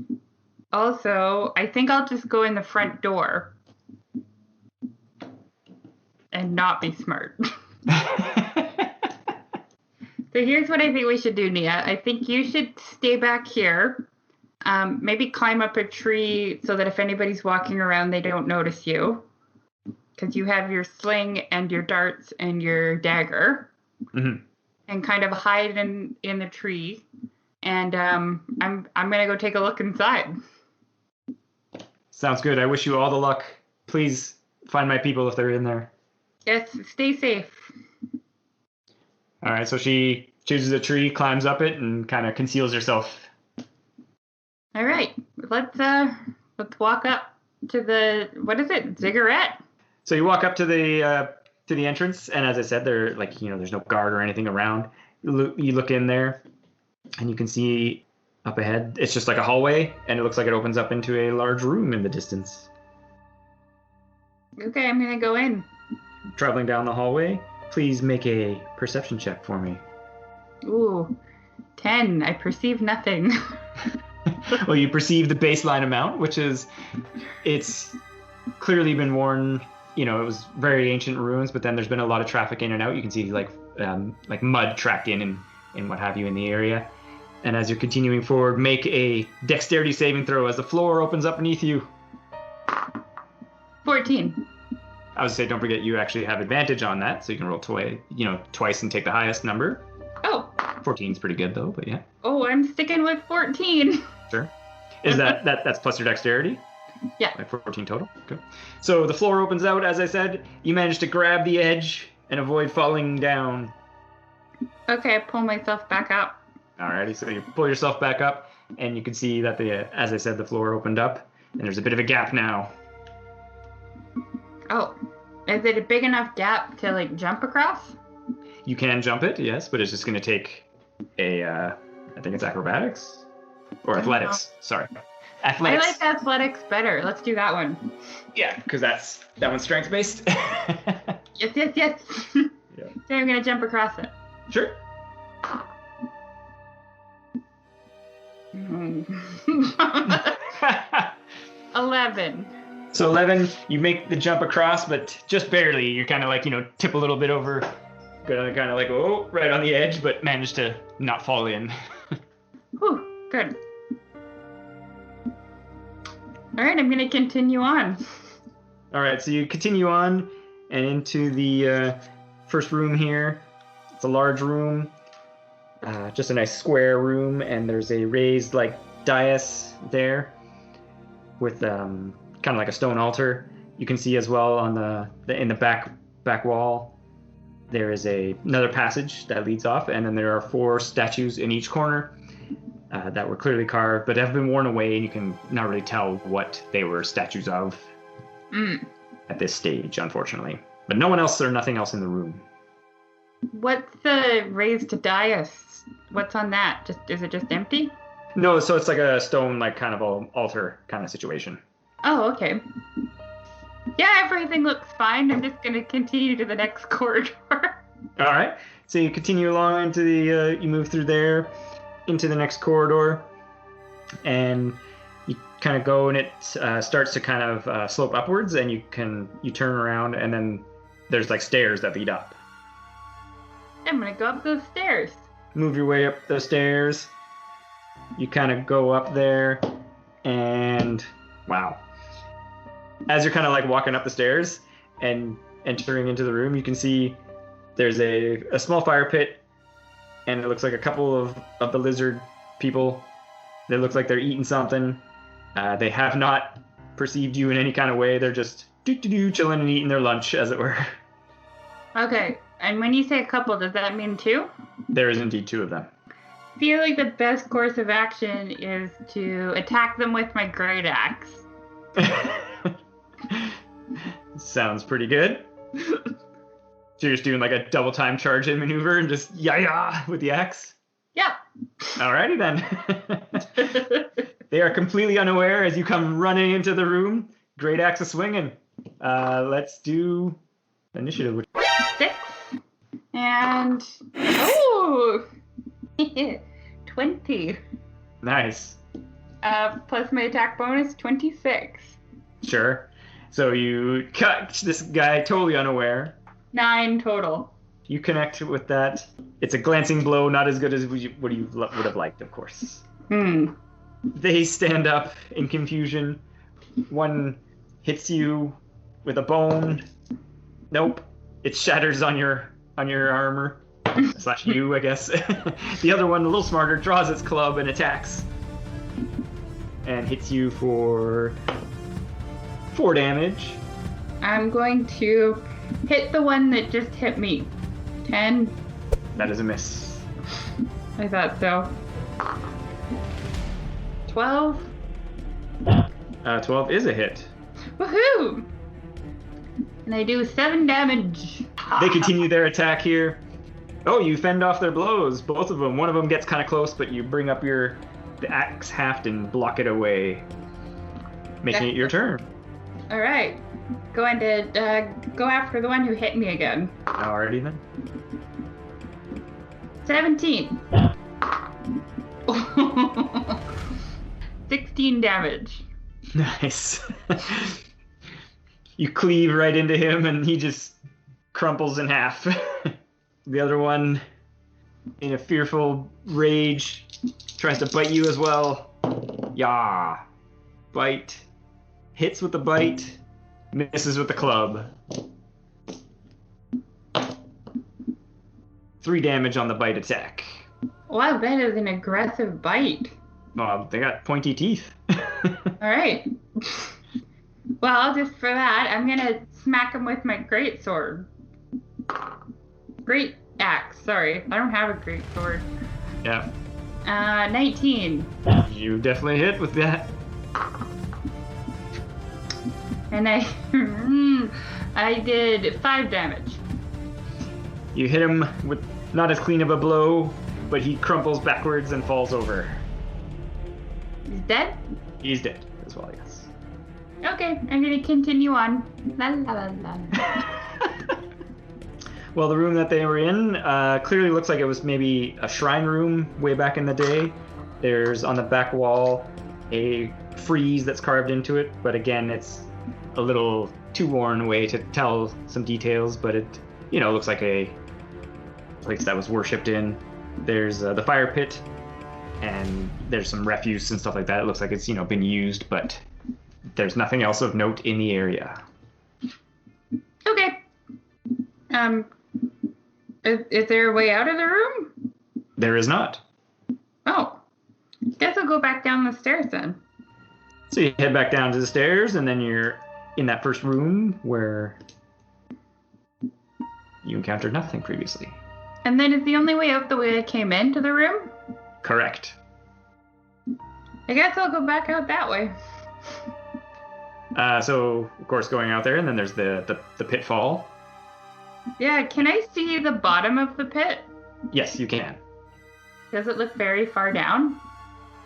also, I think I'll just go in the front door and not be smart. So here's what I think we should do, Nia. I think you should stay back here. Maybe climb up a tree so that if anybody's walking around, they don't notice you. Because you have your sling and your darts and your dagger. Mm-hmm. and kind of hide in the tree. And I'm gonna go take a look inside. Sounds good. I wish you all the luck. Please find my people if they're in there. Yes, stay safe. All right, so she chooses a tree, climbs up it, and kind of conceals herself. All right, let's walk up to the, what is it, ziggurat? So you walk up to the entrance, and as I said, there there's no guard or anything around. You look in there, and you can see up ahead. It's just like a hallway, and it looks like it opens up into a large room in the distance. Okay, I'm gonna go in. Traveling down the hallway, please make a perception check for me. Ooh, 10. I perceive nothing. Well, you perceive the baseline amount, which is, it's clearly been worn. It was very ancient ruins, but then there's been a lot of traffic in and out. You can see like mud tracked in and what have you in the area. And as you're continuing forward, make a dexterity saving throw as the floor opens up beneath you. 14. I would say, don't forget you actually have advantage on that, so you can roll twice and take the highest number. Oh. 14 is pretty good though, but yeah. Oh, I'm sticking with 14. Sure. Is that's plus your dexterity? Yeah. Like 14 total? Okay. So the floor opens out, as I said. You manage to grab the edge and avoid falling down. Okay, I pull myself back up. Alrighty, so you pull yourself back up, and you can see that as I said, the floor opened up, and there's a bit of a gap now. Oh, is it a big enough gap to jump across? You can jump it, yes, but it's just going to take I think it's acrobatics? Or athletics, sorry. Athletics. I like athletics better. Let's do that one. Yeah, because that one's strength-based. Yes. Yeah. So I'm going to jump across it. Sure. 11. So 11, you make the jump across, but just barely. You're kind of tip a little bit over, kind of right on the edge, but manage to not fall in. Whew, good. All right, I'm going to continue on. All right, so you continue on and into the first room here. It's a large room, just a nice square room, and there's a raised dais there with kind of like a stone altar. You can see as well on in the back wall there is another passage that leads off, and then there are 4 statues in each corner that were clearly carved but have been worn away, and you can not really tell what they were statues of at this stage, unfortunately. But no one else or nothing else in the room. What's the raised dais? What's on that? Is it just empty? No, so it's like a stone, kind of altar kind of situation. Oh, okay. Yeah, everything looks fine. I'm just going to continue to the next corridor. All right. So you continue along into you move through there into the next corridor, and you kind of go, and it starts to kind of slope upwards, and you turn around, and then there's stairs that lead up. I'm going to go up those stairs. Move your way up the stairs. You kind of go up there, and wow. As you're kind of walking up the stairs and entering into the room, you can see there's a small fire pit, and it looks like a couple of the lizard people. They look like they're eating something. They have not perceived you in any kind of way. They're just chilling and eating their lunch, as it were. Okay, and when you say a couple, does that mean 2? There is indeed 2 of them. I feel like the best course of action is to attack them with my great axe. Sounds pretty good. So you're just doing a double time charge in maneuver and just yah with the axe? Yep. Alrighty then. They are completely unaware as you come running into the room. Great axe is swinging. Let's do initiative. 6. And... Oh! 20. Nice. Plus my attack bonus, 26. Sure. So you cut this guy totally unaware. 9 total. You connect with that. It's a glancing blow, not as good as what you would have liked, of course. They stand up in confusion. One hits you with a bone. Nope. It shatters on your armor. slash you, I guess. The other one, a little smarter, draws its club and attacks. And hits you for 4 damage. I'm going to hit the one that just hit me. 10. That is a miss. I thought so. 12. 12 is a hit. Woohoo! And I do 7 damage. They continue their attack here. Oh, you fend off their blows, both of them. One of them gets kind of close, but you bring up the axe haft and block it away, making it your turn. All right, going to go after the one who hit me again. Alrighty then. 17. 16 damage. Nice. You cleave right into him, and he just crumples in half. The other one, in a fearful rage, tries to bite you as well. Yah. Bite. Hits with the bite. Misses with the club. 3 damage on the bite attack. Wow, that is an aggressive bite. Well, they got pointy teeth. All right. Well, just for that, I'm going to smack him with my great sword. Great axe, sorry. I don't have a great sword. Yeah. 19. You definitely hit with that. And I did 5 damage. You hit him with not as clean of a blow, but he crumples backwards and falls over. He's dead? He's dead as well, yes. Okay, I'm gonna continue on. La la la la. Well, the room that they were in clearly looks like it was maybe a shrine room way back in the day. There's on the back wall a frieze that's carved into it, but again, it's a little too worn away to tell some details, but it, looks like a place that was worshipped in. There's the fire pit, and there's some refuse and stuff like that. It looks like it's, been used, but there's nothing else of note in the area. Okay. Is there a way out of the room? There is not. Oh. Guess I'll go back down the stairs then. So you head back down to the stairs, and then you're in that first room where you encountered nothing previously. And then is the only way out the way I came into the room? Correct. I guess I'll go back out that way. So, of course, going out there, and then there's the pitfall. Yeah, can I see the bottom of the pit? Yes, you can. Does it look very far down?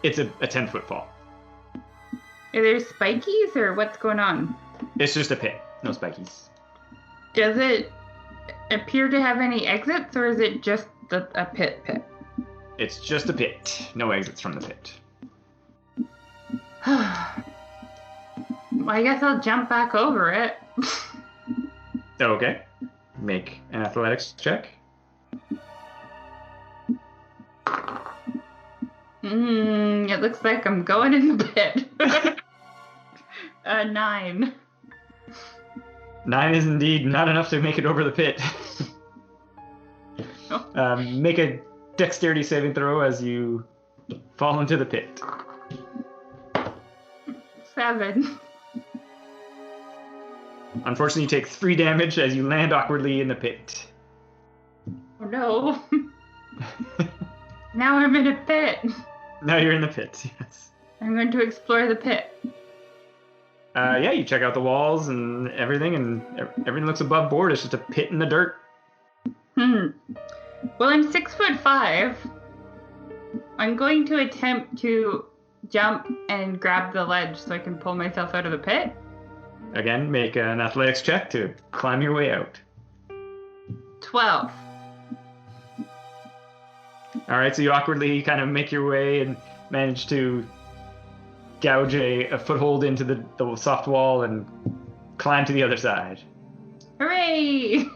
It's a 10-foot fall. Are there spikies, or what's going on? It's just a pit, no spikies. Does it appear to have any exits, or is it just a pit? It's just a pit. No exits from the pit. I guess I'll jump back over it. Okay. Make an athletics check. It looks like I'm going in the pit. 9. 9 is indeed not enough to make it over the pit. Make a dexterity saving throw as you fall into the pit. 7. Unfortunately, you take 3 damage as you land awkwardly in the pit. Oh no. Now I'm in a pit. Now you're in the pit, yes. I'm going to explore the pit. Yeah, you check out the walls and everything looks above board. It's just a pit in the dirt. Well, I'm 6'5". I'm going to attempt to jump and grab the ledge so I can pull myself out of the pit. Again, make an athletics check to climb your way out. 12. Alright, so you awkwardly kind of make your way and manage to gouge a foothold into the soft wall and climb to the other side. Hooray!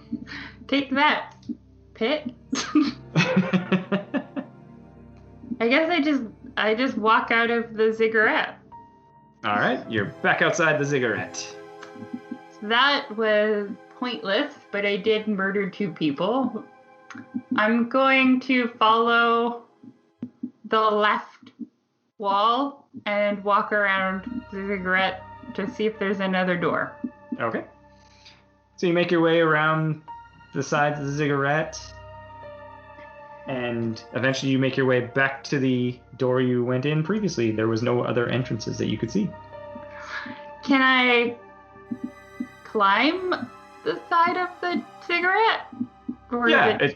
Take that, pit. I guess I just walk out of the ziggurat. Alright, you're back outside the ziggurat. That was pointless, but I did murder 2 people. I'm going to follow the left wall and walk around the ziggurat to see if there's another door. Okay. So you make your way around the sides of the ziggurat, and eventually you make your way back to the door you went in previously. There was no other entrances that you could see. Can I climb the side of the ziggurat? Or Yeah,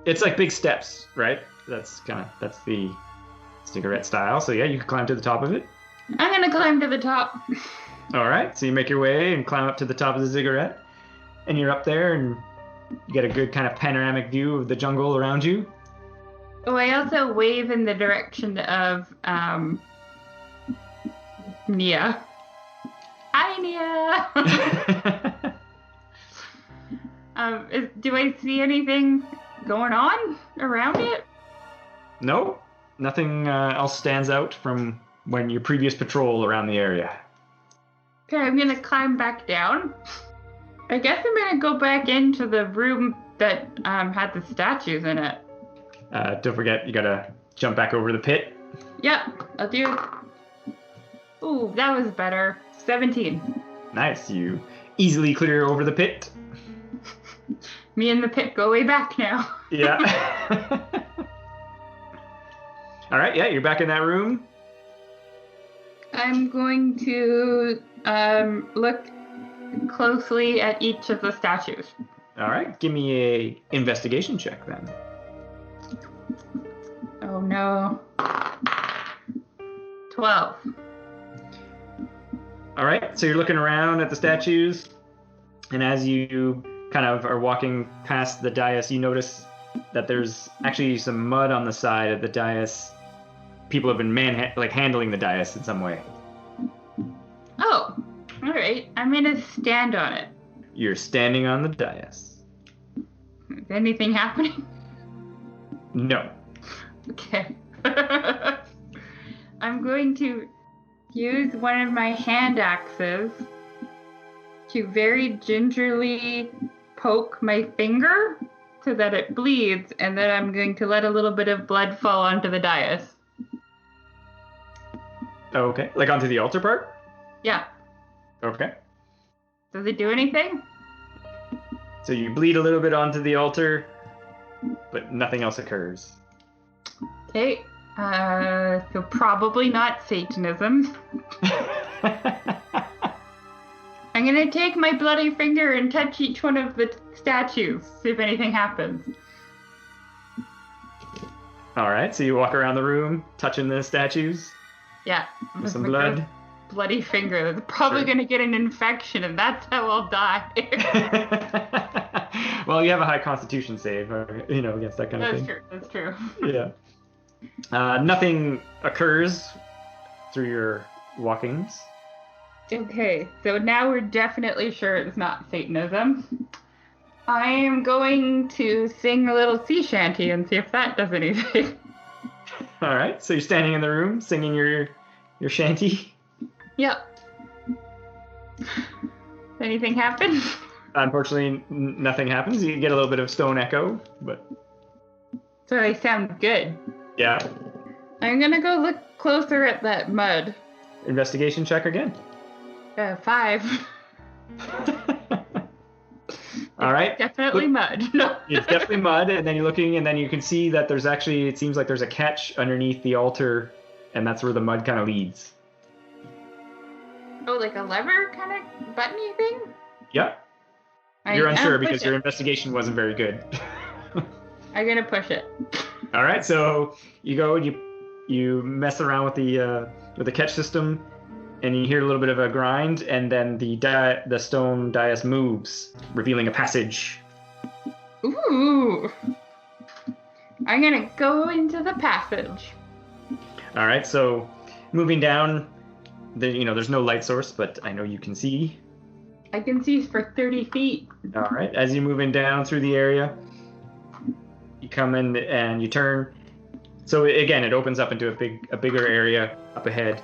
it's like big steps, right? That's the ziggurat style. So yeah, you can climb to the top of it. I'm gonna climb to the top. All right, so you make your way and climb up to the top of the ziggurat, and you're up there, and you get a good kind of panoramic view of the jungle around you. Oh, I also wave in the direction of Nia. Hi, Nia. Do I see anything going on around it? No, nothing else stands out from when your previous patrol around the area. Okay, I'm gonna climb back down. I guess I'm gonna go back into the room that had the statues in it. Don't forget, you gotta jump back over the pit. Yep, I'll do it. Ooh, that was better. 17. Nice, you easily clear over the pit. Me and the pit go way back now. Yeah. All right, yeah, you're back in that room. I'm going to look closely at each of the statues. All right, give me a investigation check then. Oh no. 12. All right, so you're looking around at the statues, and as you kind of are walking past the dais, you notice that there's actually some mud on the side of the dais. People have been handling the dais in some way. Oh, all right. I'm gonna stand on it. You're standing on the dais. Is anything happening? No. Okay. I'm going to use one of my hand axes to very gingerly poke my finger so that it bleeds, and then I'm going to let a little bit of blood fall onto the dais. Okay, like onto the altar part? Yeah. Okay. Does it do anything? So you bleed a little bit onto the altar, but nothing else occurs. Okay. So probably not Satanism. I'm gonna take my bloody finger and touch each one of the statues, see if anything happens. All right, so you walk around the room, touching the statues. Yeah. With some blood. Bloody finger. They're probably gonna get an infection, and that's how I'll die. Well, you have a high constitution save, against that kind of thing. That's true. Yeah. Nothing occurs through your walkings. Okay, so now we're definitely sure it's not Satanism. I am going to sing a little sea shanty and see if that does anything. All right, so you're standing in the room singing your shanty. Yep. Anything happen? Unfortunately, nothing happens. You get a little bit of stone echo, but... So they sound good. Yeah. I'm gonna go look closer at that mud. Investigation check again. 5. All right. Definitely mud. No. It's definitely mud, and then you're looking, and then you can see that there's actually, it seems like there's a catch underneath the altar, and that's where the mud kind of leads. Oh, like a lever kind of buttony thing? Yeah. You're unsure because your investigation wasn't very good. I'm gonna push it. All right, so you go and you mess around with the catch system, and you hear a little bit of a grind, and then the stone dais moves, revealing a passage. Ooh! I'm gonna go into the passage. All right, so moving down, there's no light source, but I know you can see. I can see for 30 feet. All right, as you're moving down through the area, you come in and you turn. So again, it opens up into a bigger area up ahead.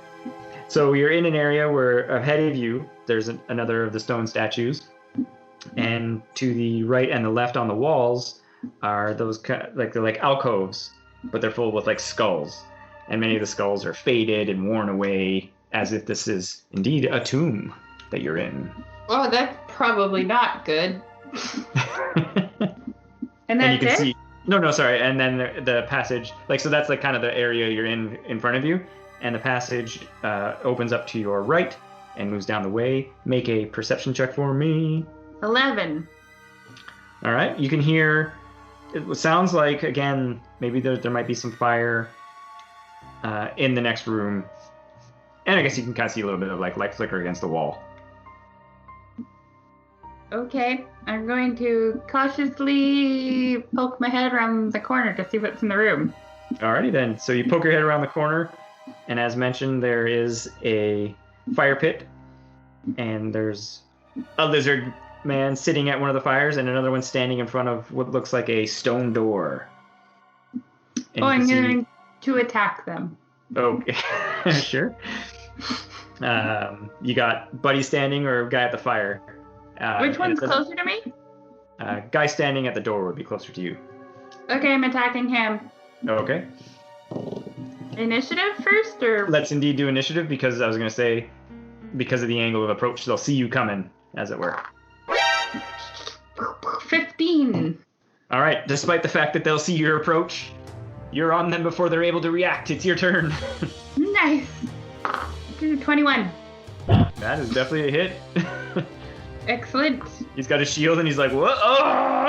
So you're in an area where ahead of you, there's another of the stone statues. And to the right and the left on the walls are those they're like alcoves, but they're full with like skulls, and many of the skulls are faded and worn away, as if this is indeed a tomb that you're in. Oh, that's probably not good. And you can see. No, sorry. And then the passage, so that's like kind of the area you're in front of you, and the passage opens up to your right and moves down the way. Make a perception check for me. 11. All right. You can hear. It sounds like, again, maybe there might be some fire in the next room, and I guess you can kind of see a little bit of like light flicker against the wall. Okay, I'm going to cautiously poke my head around the corner to see what's in the room. Alrighty then. So you poke your head around the corner, and as mentioned, there is a fire pit, and there's a lizard man sitting at one of the fires, and another one standing in front of what looks like a stone door. And I'm going to attack them. Okay, sure. You got Buddy standing or guy at the fire? Which one's closer to me? Guy standing at the door would be closer to you. Okay, I'm attacking him. Okay. Initiative first, or? Let's indeed do initiative, because I was going to say, because of the angle of approach, they'll see you coming, as it were. 15. All right, despite the fact that they'll see your approach, you're on them before they're able to react. It's your turn. Nice. 21. That is definitely a hit. Excellent. He's got a shield and he's like, what? Oh!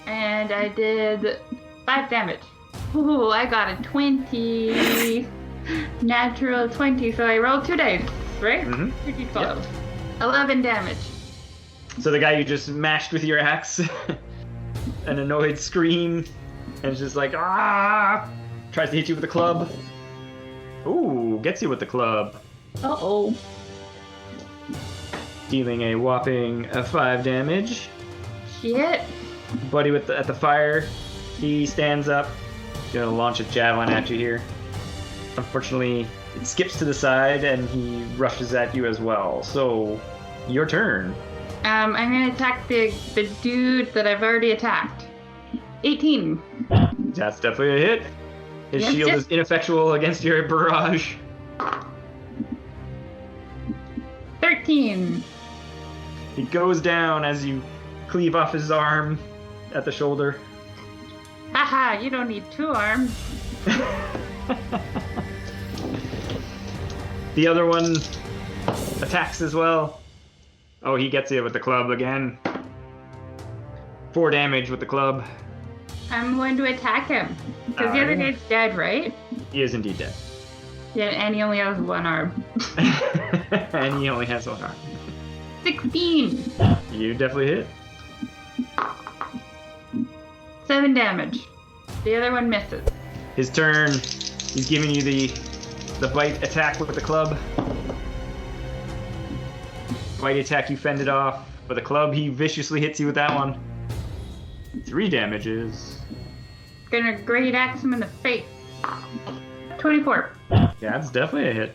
And I did 5 damage. Ooh, I got a 20. Natural 20, so I rolled 2 dice, right? Mm-hmm. 2d12. Yep. 11 damage. So the guy you just mashed with your axe, an annoyed scream, and just like, ah! Tries to hit you with a club. Ooh, gets you with the club. Uh-oh. Dealing a whopping 5 damage. Shit. Buddy at the fire, he stands up. He's gonna launch a javelin at you here. Unfortunately, it skips to the side and he rushes at you as well. So, your turn. I'm gonna attack the dude that I've already attacked. 18. That's definitely a hit. His Yes, shield yes. is ineffectual against your barrage. 13. He goes down as you cleave off his arm at the shoulder. Haha, you don't need 2 arms. The other one attacks as well. Oh, he gets you with the club again. 4 damage with the club. I'm going to attack him. Because the other guy's dead, right? He is indeed dead. Yeah, and he only has 1 arm. And he only has 1 arm. 16. You definitely hit. 7 damage. The other one misses. His turn. He's giving you the bite attack with the club. Bite attack, you fend it off. With the club, he viciously hits you with that one. 3 damages. Gonna great axe him in the face. 24. Yeah, that's definitely a hit.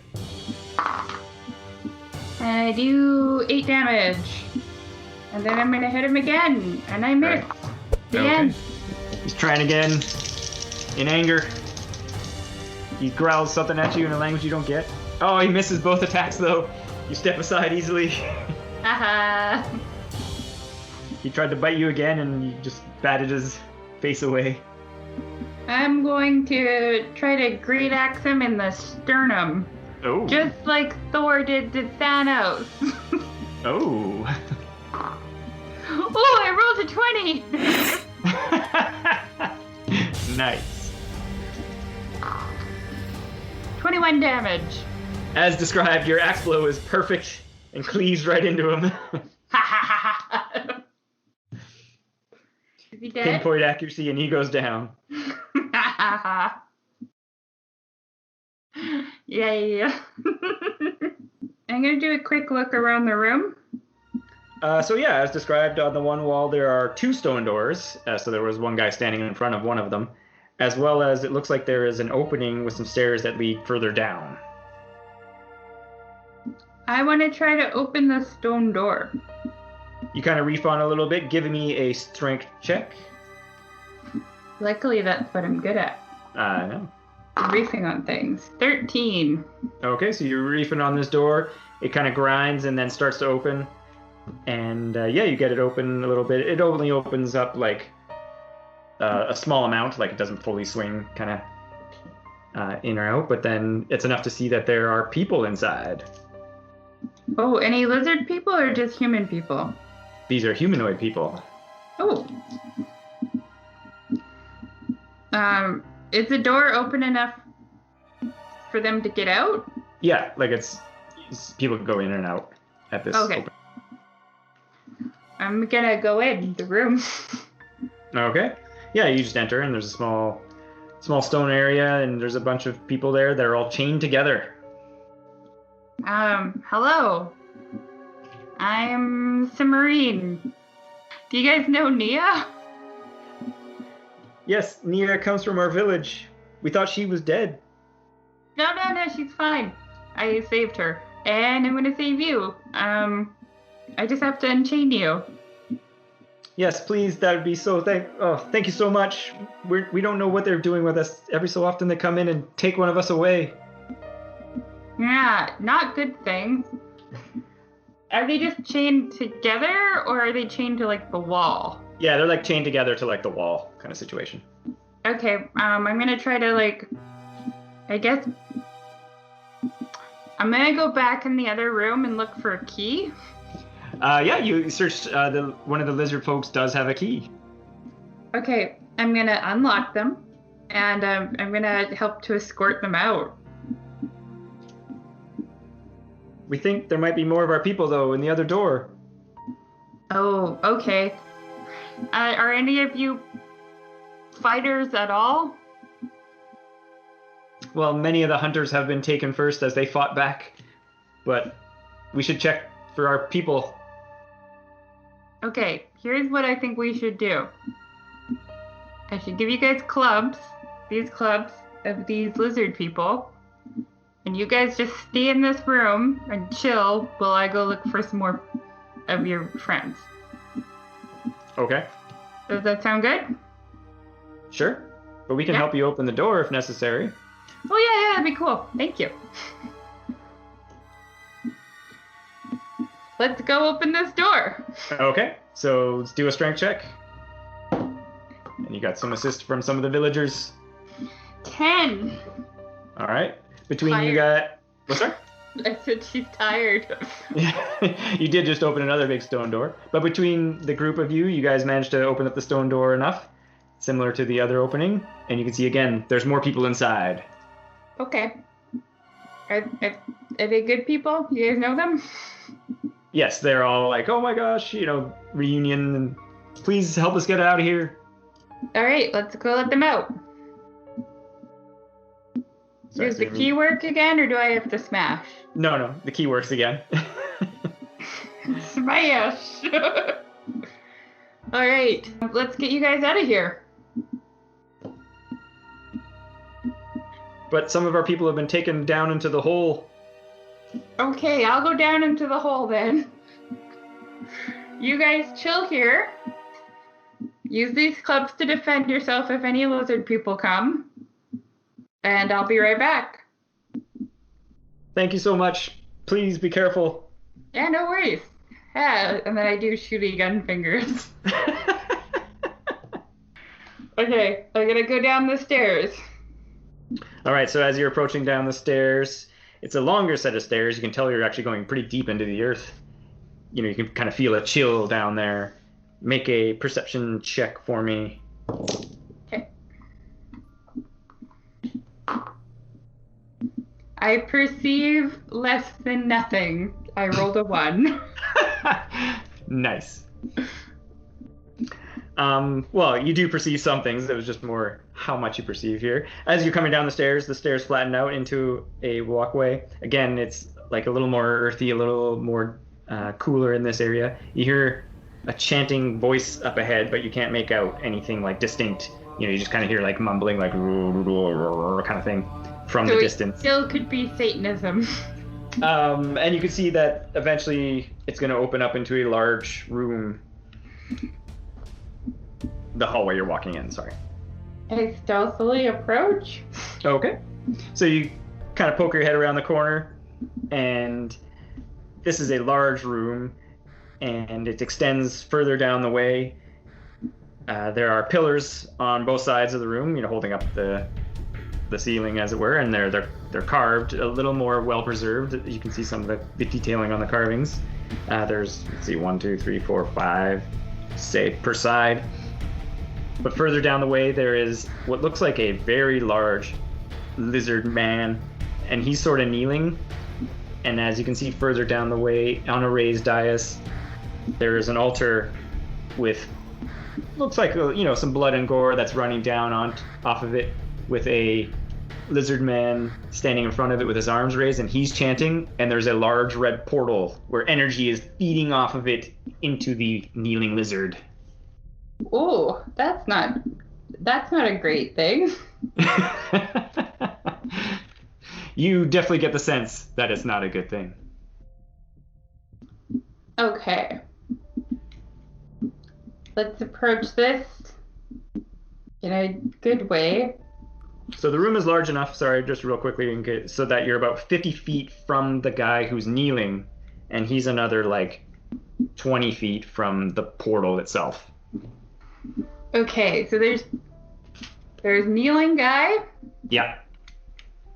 And I do 8 damage. And then I'm gonna hit him again. And I miss. Right. The Okay. end. He's trying again. In anger. He growls something at you in a language you don't get. Oh, he misses both attacks though. You step aside easily. Haha. He tried to bite you again and you just batted his face away. I'm going to try to great axe him in the sternum. Oh. Just like Thor did to Thanos. Oh. Oh, I rolled a 20. Nice. 21 damage. As described, your axe blow is perfect and cleaves right into him. Is he dead? Pinpoint accuracy, and he goes down. Yeah. I'm gonna do a quick look around the room. So yeah, as described, on the one wall there are 2 stone doors. So there was one guy standing in front of one of them, as well as it looks like there is an opening with some stairs that lead further down. I want to try to open the stone door. You kind of reef on a little bit, giving me a strength check. Luckily, that's what I'm good at. No. Reefing on things. 13. Okay, so you're reefing on this door. It kind of grinds and then starts to open. And you get it open a little bit. It only opens up like a small amount, like it doesn't fully swing kind of in or out, but then it's enough to see that there are people inside. Oh, any lizard people or just human people? These are humanoid people. Oh. Is the door open enough for them to get out? Yeah, like it's people can go in and out at this. Okay. Open. I'm gonna go in the room. Okay. Yeah, you just enter and there's a small stone area and there's a bunch of people there that are all chained together. Hello. I'm Cimarine. Do you guys know Nia? Yes, Nia comes from our village. We thought she was dead. No, she's fine. I saved her. And I'm gonna save you. I just have to unchain you. Yes, please, that would be so thank you so much. We don't know what they're doing with us. Every so often they come in and take one of us away. Yeah, not good things. Are they just chained together, or are they chained to, like, the wall? Yeah, they're, like, chained together to, like, the wall kind of situation. Okay, I'm gonna try to, like, I guess... I'm gonna go back in the other room and look for a key. You searched, one of the lizard folks does have a key. Okay, I'm gonna unlock them, and I'm gonna help to escort them out. We think there might be more of our people, though, in the other door. Oh, okay. Are any of you fighters at all? Well, many of the hunters have been taken first as they fought back, but we should check for our people. Okay, here's what I think we should do. I should give you guys clubs, these clubs of these lizard people, and you guys just stay in this room and chill while I go look for some more of your friends. Okay. Does that sound good? Sure. But we can help you open the door if necessary. Oh, yeah, that'd be cool. Thank you. Let's go open this door. Okay, so let's do a strength check. And you got some assist from some of the villagers. 10. All right. Between tired. You got... What's that? I said she's tired. You did just open another big stone door. But between the group of you guys managed to open up the stone door enough, similar to the other opening. And you can see, again, there's more people inside. Okay. Are they good people? You guys know them? Yes, they're all like, oh my gosh, reunion, and please help us get out of here. All right, let's go let them out. Does the key work again, or do I have to smash? No, the key works again. Smash! All right, let's get you guys out of here. But some of our people have been taken down into the hole. Okay, I'll go down into the hole then. You guys chill here. Use these clubs to defend yourself if any lizard people come. And I'll be right back. Thank you so much. Please be careful. Yeah, no worries. Yeah, and then I do shooty gun fingers. Okay, I'm gonna go down the stairs. All right, so as you're approaching down the stairs, it's a longer set of stairs. You can tell you're actually going pretty deep into the earth. You can kind of feel a chill down there. Make a perception check for me. Okay. I perceive less than nothing. I rolled a 1. Nice. Well, you do perceive some things. It was just more how much you perceive here. As you're coming down the stairs flatten out into a walkway. Again, it's like a little more earthy, a little more cooler in this area. You hear a chanting voice up ahead, but you can't make out anything like distinct. You just kind of hear like mumbling, like kind of thing from the distance. It still could be Satanism. And you can see that eventually it's going to open up into a large room. The hallway you're walking in, sorry. I stealthily approach. Okay. So you kind of poke your head around the corner, and this is a large room, and it extends further down the way. There are pillars on both sides of the room, holding up the ceiling, as it were, and they're carved, a little more well preserved. You can see some of the detailing on the carvings. There's, let's see, 1, 2, 3, 4, 5, say, per side. But further down the way, there is what looks like a very large lizard man, and he's sort of kneeling. And as you can see further down the way, on a raised dais, there is an altar with, looks like, some blood and gore that's running down off of it, with a lizard man standing in front of it with his arms raised, and he's chanting, and there's a large red portal where energy is feeding off of it into the kneeling lizard. Ooh, that's not a great thing. You definitely get the sense that it's not a good thing. Okay. Let's approach this in a good way. So the room is large enough, sorry, just real quickly, so that you're about 50 feet from the guy who's kneeling, and he's another, 20 feet from the portal itself. Okay, so there's kneeling guy. Yeah.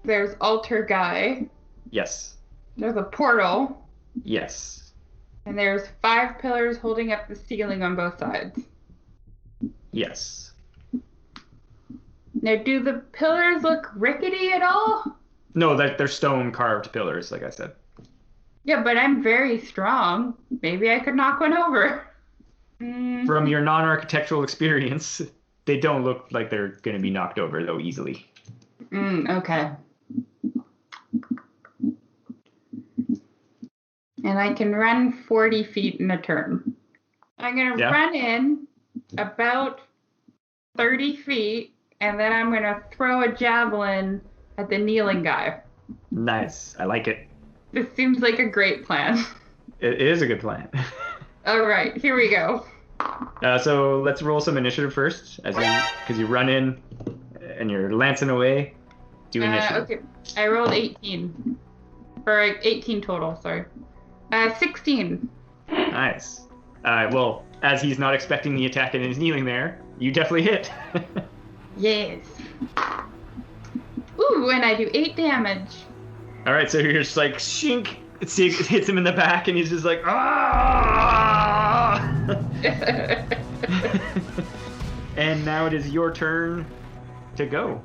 There's altar guy. Yes. There's a portal. Yes. And there's 5 pillars holding up the ceiling on both sides. Yes. Now, do the pillars look rickety at all? No, they're stone carved pillars, like I said. Yeah, but I'm very strong. Maybe I could knock one over. From your non-architectural experience, they don't look like they're going to be knocked over, though, easily. Okay. And I can run 40 feet in a turn. I'm going to run in about 30 feet, and then I'm going to throw a javelin at the kneeling guy. Nice. I like it. This seems like a great plan. It is a good plan. All right, here we go. So let's roll some initiative first, because you run in and you're lancing away. Do initiative. Okay, I rolled 18. Or 18 total, sorry. 16. Nice. Well, as he's not expecting the attack and is kneeling there, you definitely hit. Yes. Ooh, and I do 8 damage. All right, so you're just shink. It hits him in the back, and he's just like, ah! And now it is your turn to go.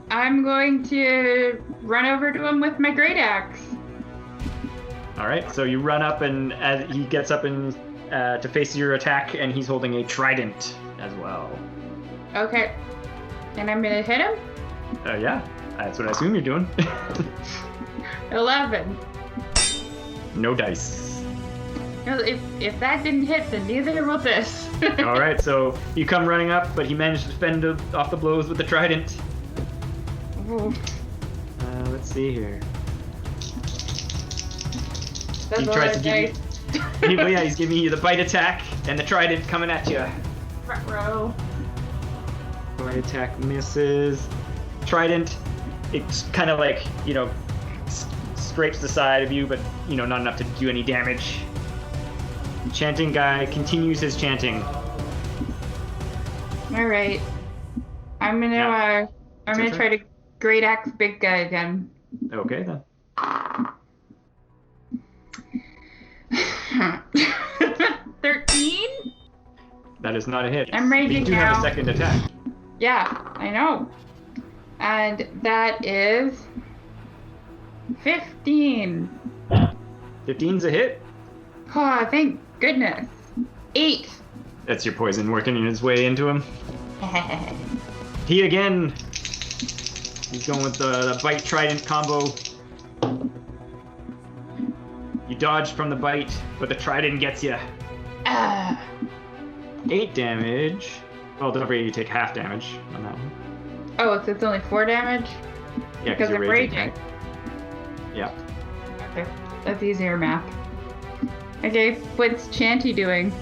I'm going to run over to him with my great axe. All right, so you run up, and as he gets up and to face your attack, and he's holding a trident as well. Okay. And I'm going to hit him? Yeah, that's what I assume you're doing. 11. No dice. If that didn't hit, then neither will this. All right, so you come running up, but he managed to fend off the blows with the trident. Ooh. Let's see here. That's He tries to give you. He's giving you the bite attack, and the trident coming at you. Front row. Bite attack misses. Trident, it's kind of scrapes the side of you, but not enough to do any damage. Chanting guy continues his chanting. All right. I'm gonna try to great axe big guy again. Okay then. 13? That is not a hit. I'm raging You do now. have a second attack. Yeah, I know. And that is 15. 15's a hit. Oh, thank goodness. 8. That's your poison working its way into him. He again. He's going with the bite trident combo. You dodge from the bite, but the trident gets you. 8 damage. Well, don't worry, you take half damage on that one. Oh, so it's only 4 damage? Yeah, Because I'm raging. Yeah. Okay. That's easier math. Okay, what's Chanty doing?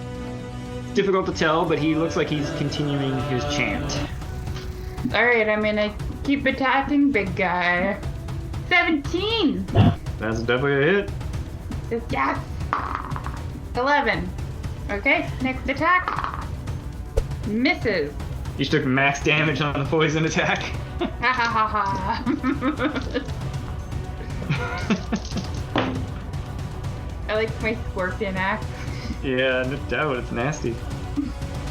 It's difficult to tell, but he looks like he's continuing his chant. Alright, I'm gonna keep attacking big guy. 17! That's definitely a hit. Yes! 11. Okay, next attack. Misses. You took max damage on the poison attack. Ha ha ha ha. I like my scorpion axe. Yeah, no doubt, it's nasty.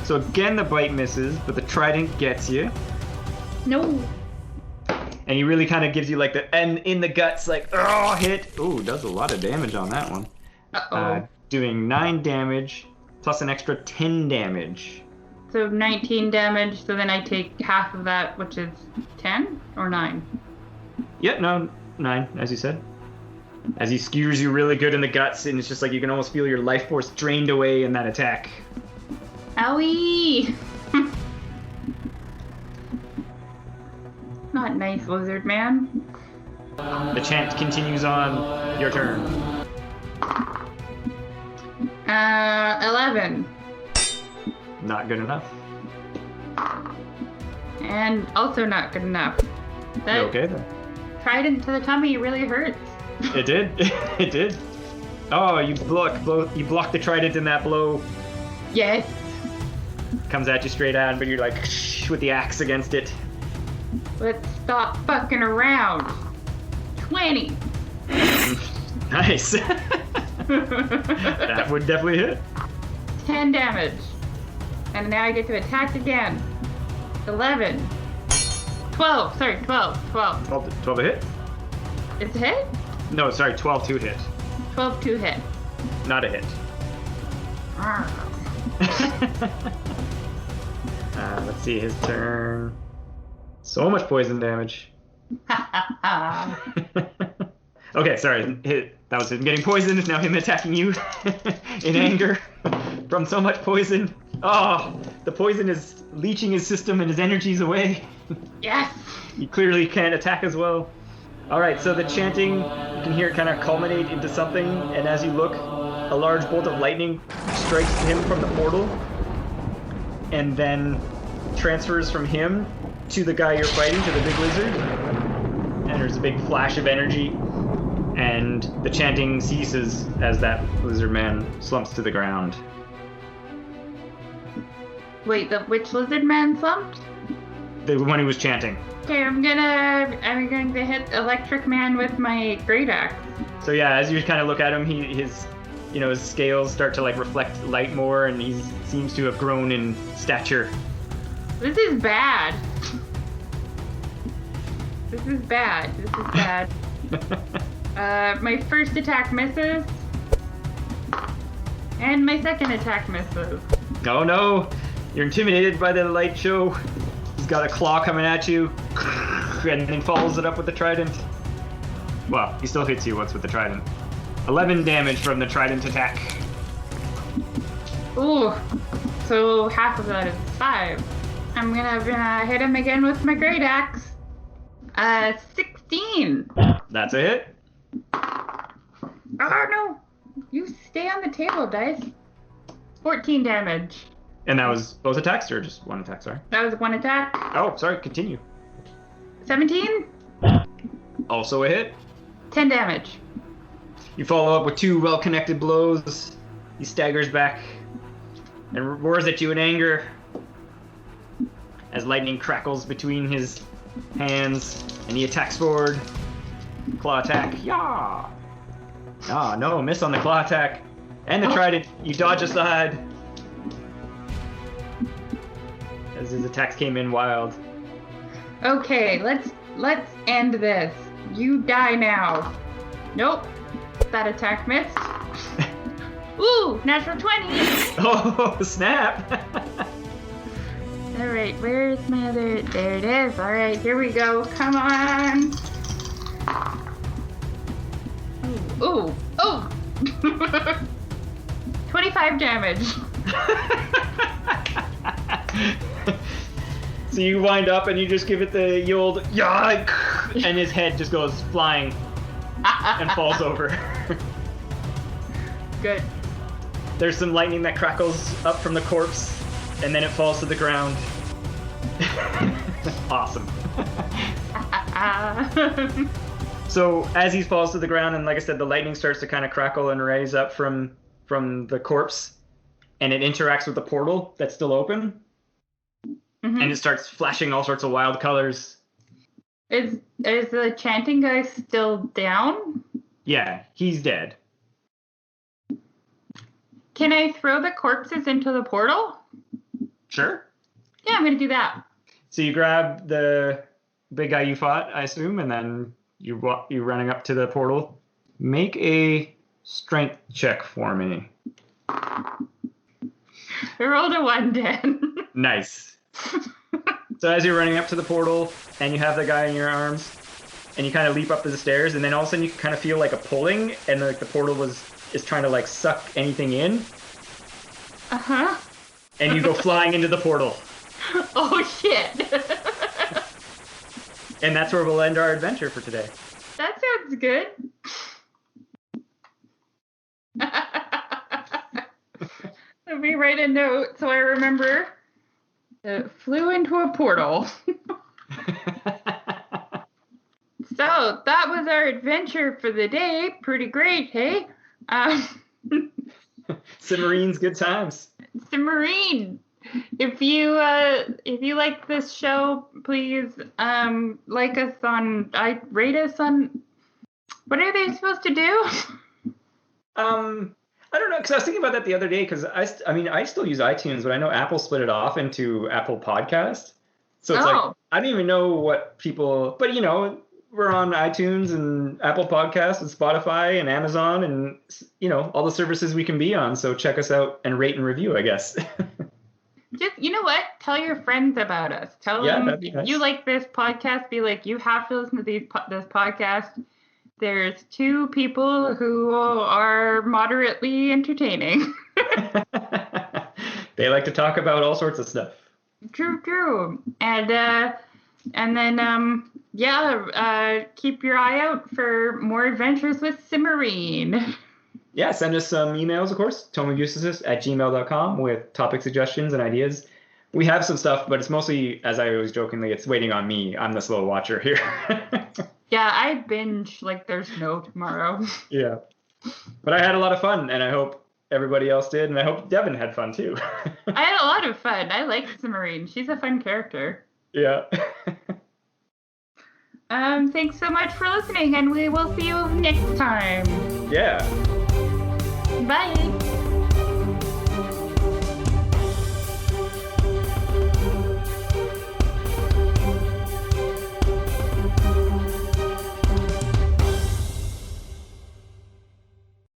So again, the bite misses, but the trident gets you. No. And he really kind of gives you like the and in the guts, like hit. Ooh, does a lot of damage on that one. Doing 9 damage plus an extra 10 damage. So 19 damage. So then I take half of that, which is 10 or 9. Yeah, no, 9, as you said. As he skewers you really good in the guts, and it's just like you can almost feel your life force drained away in that attack. Owie! Not nice, lizard man. The chant continues on. Your turn. 11. Not good enough. And also not good enough. That Okay then. trident to the tummy really hurts. It did. It did. Oh, you block the trident in that blow. Yes. Comes at you straight on, but you're like with the axe against it. Let's stop fucking around. 20. Nice. That would definitely hit. 10 damage. And now I get to attack again. 11. 12. Sorry, 12. 12. 12 a hit? It's a hit? No, sorry, 12 to hit. 12 to hit. Not a hit. Let's see his turn. So much poison damage. Okay, sorry. That was him getting poisoned. Now him attacking you in anger from so much poison. Oh, the poison is leeching his system and his energies away. Yes. You clearly can't attack as well. All right, so the chanting, you can hear it kind of culminate into something, and as you look, a large bolt of lightning strikes him from the portal, and then transfers from him to the guy you're fighting, to the big lizard. And there's a big flash of energy, and the chanting ceases as that lizard man slumps to the ground. Wait, which lizard man slumped? The one who was chanting. Okay, I'm going to hit Electric Man with my great axe. So yeah, as you kind of look at him, his scales start to like reflect light more, and he seems to have grown in stature. This is bad. This is bad. My first attack misses. And my second attack misses. Oh no! You're intimidated by the light show. He's got a claw coming at you, and then follows it up with the trident. Well, he still hits you once with the trident. 11 damage from the trident attack. Ooh, so half of that is 5. I'm gonna hit him again with my great axe. 16. That's a hit. Oh no! You stay on the table, dice. 14 damage. And that was both attacks, or just one attack, sorry? That was one attack. Oh, sorry, continue. 17. Also a hit. 10 damage. You follow up with 2 well-connected blows. He staggers back and roars at you in anger as lightning crackles between his hands, and he attacks forward. Claw attack. Yah! Ah, no, miss on the claw attack. And the trident. You dodge aside as his attacks came in wild. Okay, let's end this. You die now. Nope. That attack missed. Ooh, natural 20. Oh, snap! Alright, where's my other... There it is. Alright, here we go. Come on. Ooh. 25 damage. So you wind up and you just give it the old yah, and his head just goes flying and falls over. Good. There's some lightning that crackles up from the corpse, and then it falls to the ground. Awesome. So as he falls to the ground, and like I said, the lightning starts to kind of crackle and raise up from the corpse, and it interacts with the portal that's still open, and it starts flashing all sorts of wild colors. Is the chanting guy still down? Yeah, he's dead. Can I throw the corpses into the portal? Sure. Yeah, I'm gonna do that. So you grab the big guy you fought, I assume, and then you're running up to the portal. Make a strength check for me. I rolled a 1, Dan. Nice. So as you're running up to the portal, and you have the guy in your arms, and you kind of leap up the stairs, and then all of a sudden you kind of feel like a pulling, and like the portal is trying to like suck anything in. Uh-huh. And you go flying into the portal. Oh, shit. And that's where we'll end our adventure for today. That sounds good. Let me write a note so I remember. It flew into a portal. So, that was our adventure for the day. Pretty great, hey? Submarines, good times. Submarine. If you like this show, please like us on rate us on. What are they supposed to do? I don't know, because I was thinking about that the other day, because I still use iTunes, but I know Apple split it off into Apple Podcast. So it's like, I don't even know what people, but we're on iTunes and Apple Podcasts and Spotify and Amazon and, all the services we can be on. So check us out and rate and review, I guess. Just, you know what? Tell your friends about us. Tell them nice. You like this podcast. Be like, you have to listen to this podcast. There's 2 people who are moderately entertaining. They like to talk about all sorts of stuff. True. And then keep your eye out for more adventures with Submarine. Yeah, send us some emails, of course, tomeofuselessness@gmail.com with topic suggestions and ideas. We have some stuff, but it's mostly, as I always jokingly, it's waiting on me. I'm the slow watcher here. Yeah, I binge like there's no tomorrow. Yeah. But I had a lot of fun, and I hope everybody else did, and I hope Devon had fun, too. I had a lot of fun. I like Submarine. She's a fun character. Yeah. Thanks so much for listening, and we will see you next time. Yeah. Bye.